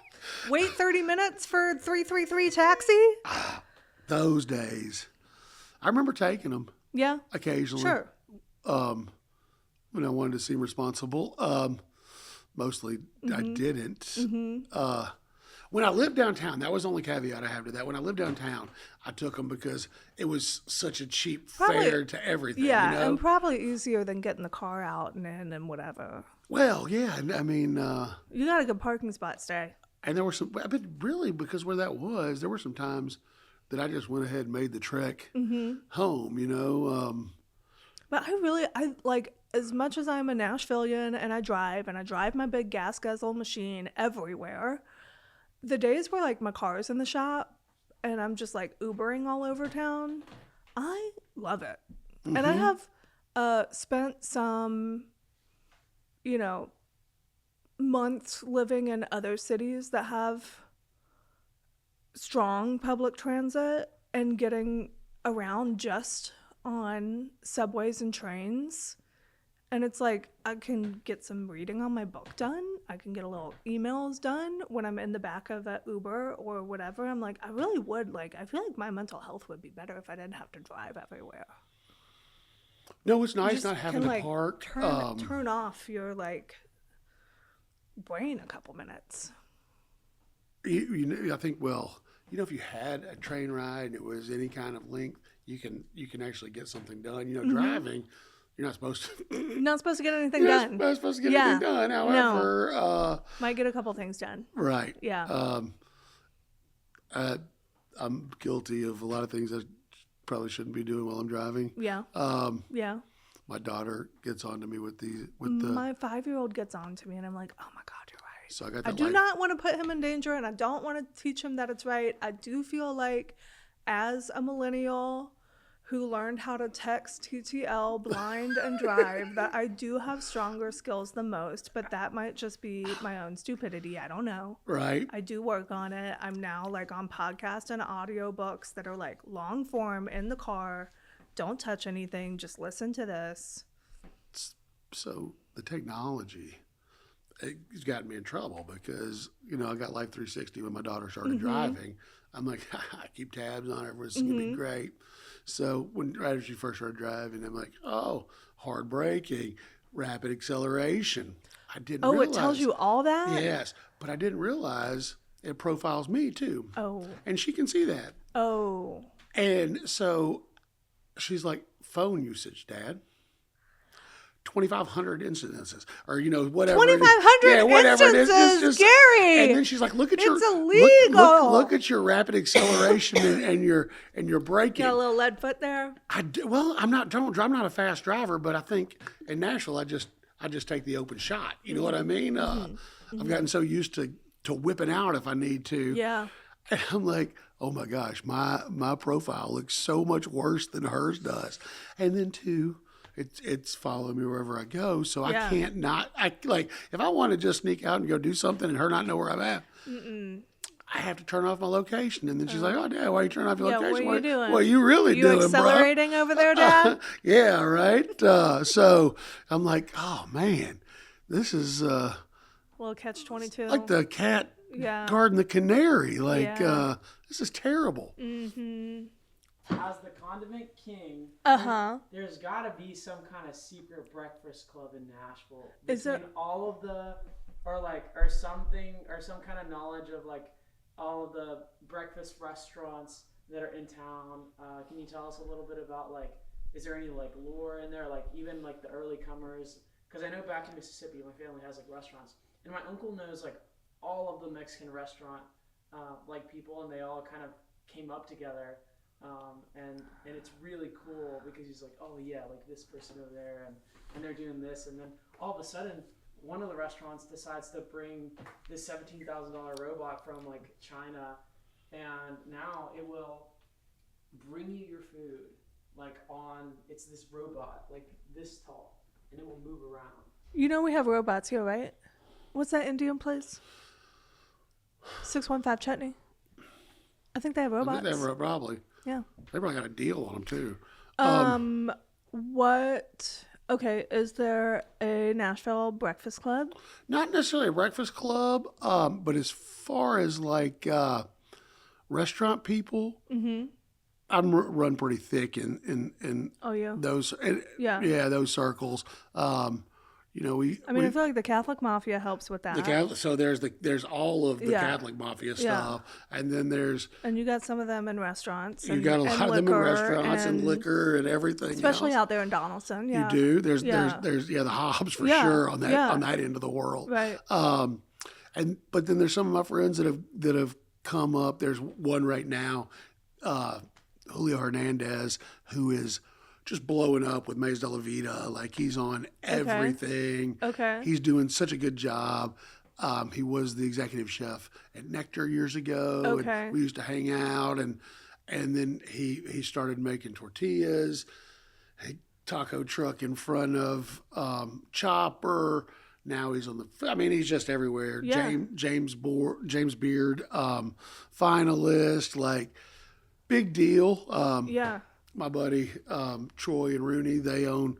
Wait 30 minutes for 333 taxi? Those days. I remember taking them Yeah. occasionally. Sure. When I wanted to seem responsible. Mostly I didn't. When I lived downtown, that was the only caveat I have to that. When I lived downtown, I took them because it was such a cheap fare to everything. Yeah, you know? and probably easier than getting the car out and in and whatever. Well, yeah. I mean, You got a good parking spot, stay. and there were some, but really, because where that was, there were some times that I just went ahead and made the trek home, you know. But I like, as much as I'm a Nashvilleian and I drive my big gas guzzle machine everywhere, the days where like my car's in the shop and I'm just like Ubering all over town, I love it. And I have spent some, months living in other cities that have strong public transit and getting around just on subways and trains. And it's like, I can get some reading on my book done. I can get a little emails done when I'm in the back of an Uber or whatever. I'm like, I really would, I feel like my mental health would be better if I didn't have to drive everywhere. No, it's nice Just not having to park. Turn off your, brain a couple minutes. I think, if you had a train ride and it was any kind of length, you can actually get something done. Driving, you're not supposed to. Not supposed to get anything done. Not supposed to get anything done. However, might get a couple things done. Right. Yeah. I'm guilty of a lot of things I probably shouldn't be doing while I'm driving. Yeah. Yeah. My daughter gets on to me with the. My 5-year-old gets on to me, and I'm like, oh my God, you're right. So I got. I do not want to put him in danger, and I don't want to teach him that it's right. I do feel like, as a millennial who learned how to text TTL blind and drive, that I do have stronger skills than most, but that might just be my own stupidity. I don't know. Right. I do work on it. I'm now on podcasts and audiobooks that are long form in the car. Don't touch anything. Just listen to this. So the technology, it's gotten me in trouble because, I got Life 360 when my daughter started driving. I'm like, I keep tabs on it. It's going to be great. So right as she first started driving, I'm like, oh, hard braking, rapid acceleration. I didn't realize. Oh, it tells you all that? Yes, but I didn't realize it profiles me too. Oh. And she can see that. Oh. And so she's like, phone usage, Dad. 2,500 incidences, or whatever. 2,500 instances, it is. Gary. And then she's like, "Look at your it's illegal. Look at your rapid acceleration and your braking." Got a little lead foot there. I'm not a fast driver, but I think in Nashville, I just take the open shot. You know what I mean? I've gotten so used to whipping out if I need to. Yeah. And I'm like, oh my gosh, my profile looks so much worse than hers does. And then too, it's following me wherever I go, so I can't not. If I want to just sneak out and go do something and her not know where I'm at, I have to turn off my location. And then she's like, "Oh, Dad, why are you turning off your location? What are you doing? What are you really doing, bro? Accelerating over there, Dad?" Yeah, right. So I'm like, oh man, this is little catch-22. like the cat guarding the canary. This is terrible. As the Condiment King, there's got to be some kind of secret breakfast club in Nashville. Is there all of the, or some kind of knowledge of all of the breakfast restaurants that are in town? Can you tell us a little bit about is there any lore in there, even the early comers? Because I know back in Mississippi, my family has restaurants, and my uncle knows all of the Mexican restaurant people, and they all kind of came up together. And it's really cool because he's like, oh yeah, this person over there, and they're doing this, and then all of a sudden, one of the restaurants decides to bring this $17,000 robot from China, and now it will bring you your food it's this robot this tall, and it will move around. We have robots here, right? What's that Indian place? 615 Chutney. I think they have I robots. think they have probably. Yeah. They probably got a deal on them too. What? Okay, is there a Nashville breakfast club? Not necessarily a breakfast club, but as far as like restaurant people, I'm run pretty thick in Oh, yeah. those. Yeah. Those circles. You know, I feel like the Catholic Mafia helps with that. the Catholic. So there's all of the Yeah. Catholic Mafia stuff, and then there's And you got some of them in restaurants. you got a lot of them in restaurants and liquor and everything. Especially else. out there in Donaldson. Yeah. You do. There's Yeah. there's the Hobbs for Yeah. sure on that Yeah. on that end of the world. Right. But then there's some of my friends that have come up. There's one right now, Julio Hernandez, who is just blowing up with Maze de la Vida. Like he's on everything. Okay. He's doing such a good job. He was the executive chef at Nectar years ago. Okay. And we used to hang out and then he started making tortillas, a taco truck in front of Chopper. Now he's on the. He's just everywhere. Yeah. James Beard, finalist, like big deal. Yeah. My buddy Troy and Rooney, they own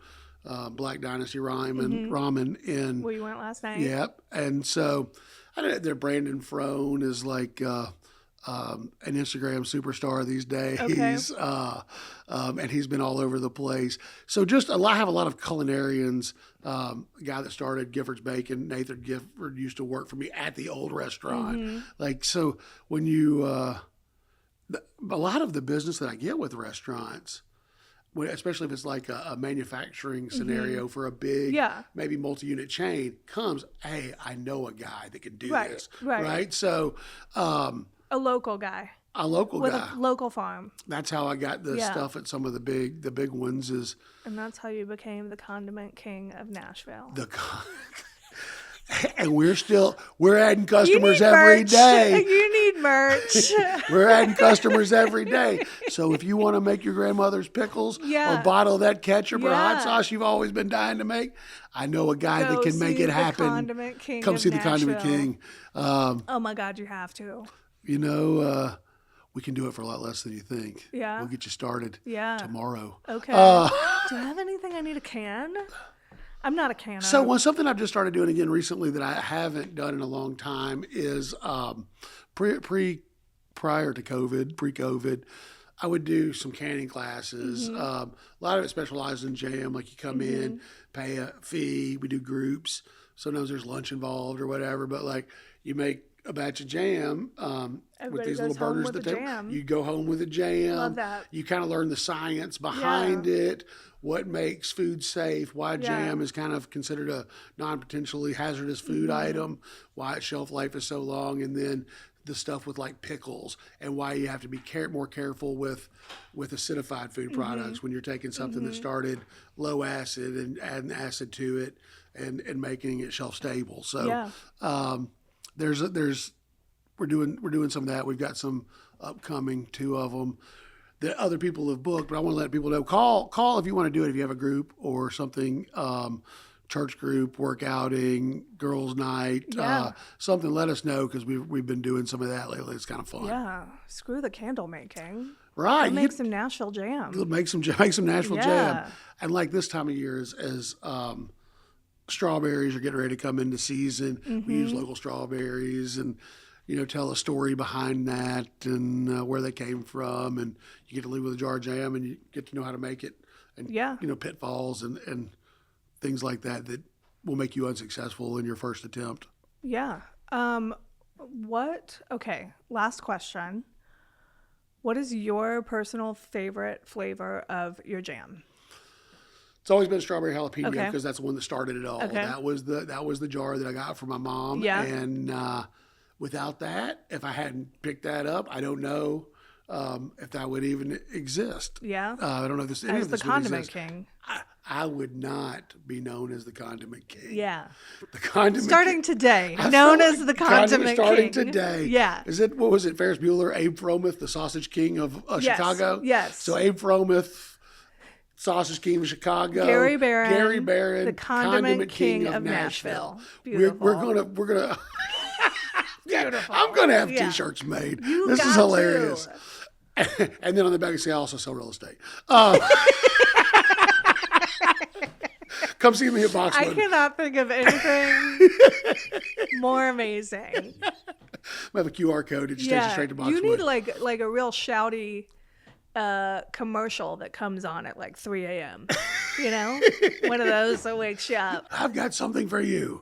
Black Dynasty Ramen in. Where you went last night. Yep, and so I don't know. Their Brandon Frone is like an Instagram superstar these days. Okay. And he's been all over the place. So I have a lot of culinarians. A guy that started Gifford's Bacon, Nathan Gifford, used to work for me at the old restaurant. Like, so when you, a lot of the business that I get with restaurants, especially if it's like a manufacturing scenario for a big, maybe multi-unit chain, comes, hey, I know a guy that can do this. Right. So, a local guy. a local with guy. a local farm. That's how I got the stuff at some of the big ones. Is And that's how you became the condiment king of Nashville. and we're adding customers every day. You need merch. We're adding customers every day. So if you want to make your grandmother's pickles or bottle that ketchup or hot sauce you've always been dying to make, I know a guy that can make it happen. Condiment king Come of see the Nashville. Condiment King. Oh my God, you have to. We can do it for a lot less than you think. Yeah. We'll get you started tomorrow. Okay. Do I have anything I need a can? I'm not a canner. So something I've just started doing again recently that I haven't done in a long time is prior to COVID, pre-COVID, I would do some canning classes. A lot of it specialized in jam. Like you come in, pay a fee. We do groups. Sometimes there's lunch involved or whatever. But like you make a batch of jam with these little burners that you go home with a jam. Love that. You kind of learn the science behind it, what makes food safe, why jam is kind of considered a non-potentially hazardous food item, why its shelf life is so long, and then the stuff with like pickles and why you have to be more careful with acidified food products when you're taking something that started low acid and adding acid to it and making it shelf stable. So we're doing some of that. We've got some upcoming, 2 of them that other people have booked, but I want to let people know. Call if you want to do it, if you have a group or something, church group, workouting, girls' night, something. Let us know because we've been doing some of that lately. It's kind of fun. Yeah, screw the candle making. Right, Make some Nashville jam. Make some Nashville jam, and like this time of year as strawberries are getting ready to come into season. We use local strawberries and. Tell a story behind that and where they came from, and you get to leave with a jar of jam, and you get to know how to make it, and pitfalls and things like that will make you unsuccessful in your first attempt. Yeah. Okay, last question. What is your personal favorite flavor of your jam? It's always been strawberry jalapeno because that's the one that started it all. Okay. That was the jar that I got from my mom. Yeah. And without that, if I hadn't picked that up, I don't know if that would even exist. Yeah. I don't know if this as the condiment king. I would not be known as the Condiment King. Yeah. The Condiment starting King. Today, known as the Condiment King. Starting today. Yeah. What was it, Ferris Bueller, Abe Fromuth, the Sausage King of Chicago? Yes. So Abe Fromuth, Sausage King of Chicago. Gary Barron, the Condiment King of Nashville. Beautiful. We're gonna beautiful. I'm gonna have Yeah. T-shirts made. You This is got hilarious. to. And then on the back, you say I also sell real estate. Come see me at I Boxwood. cannot think of anything more amazing. I have a QR code. It just takes you straight to Boxwood. You need like a real shouty commercial that comes on at like 3 a.m. You know, one of those that wakes you up. I've got something for you.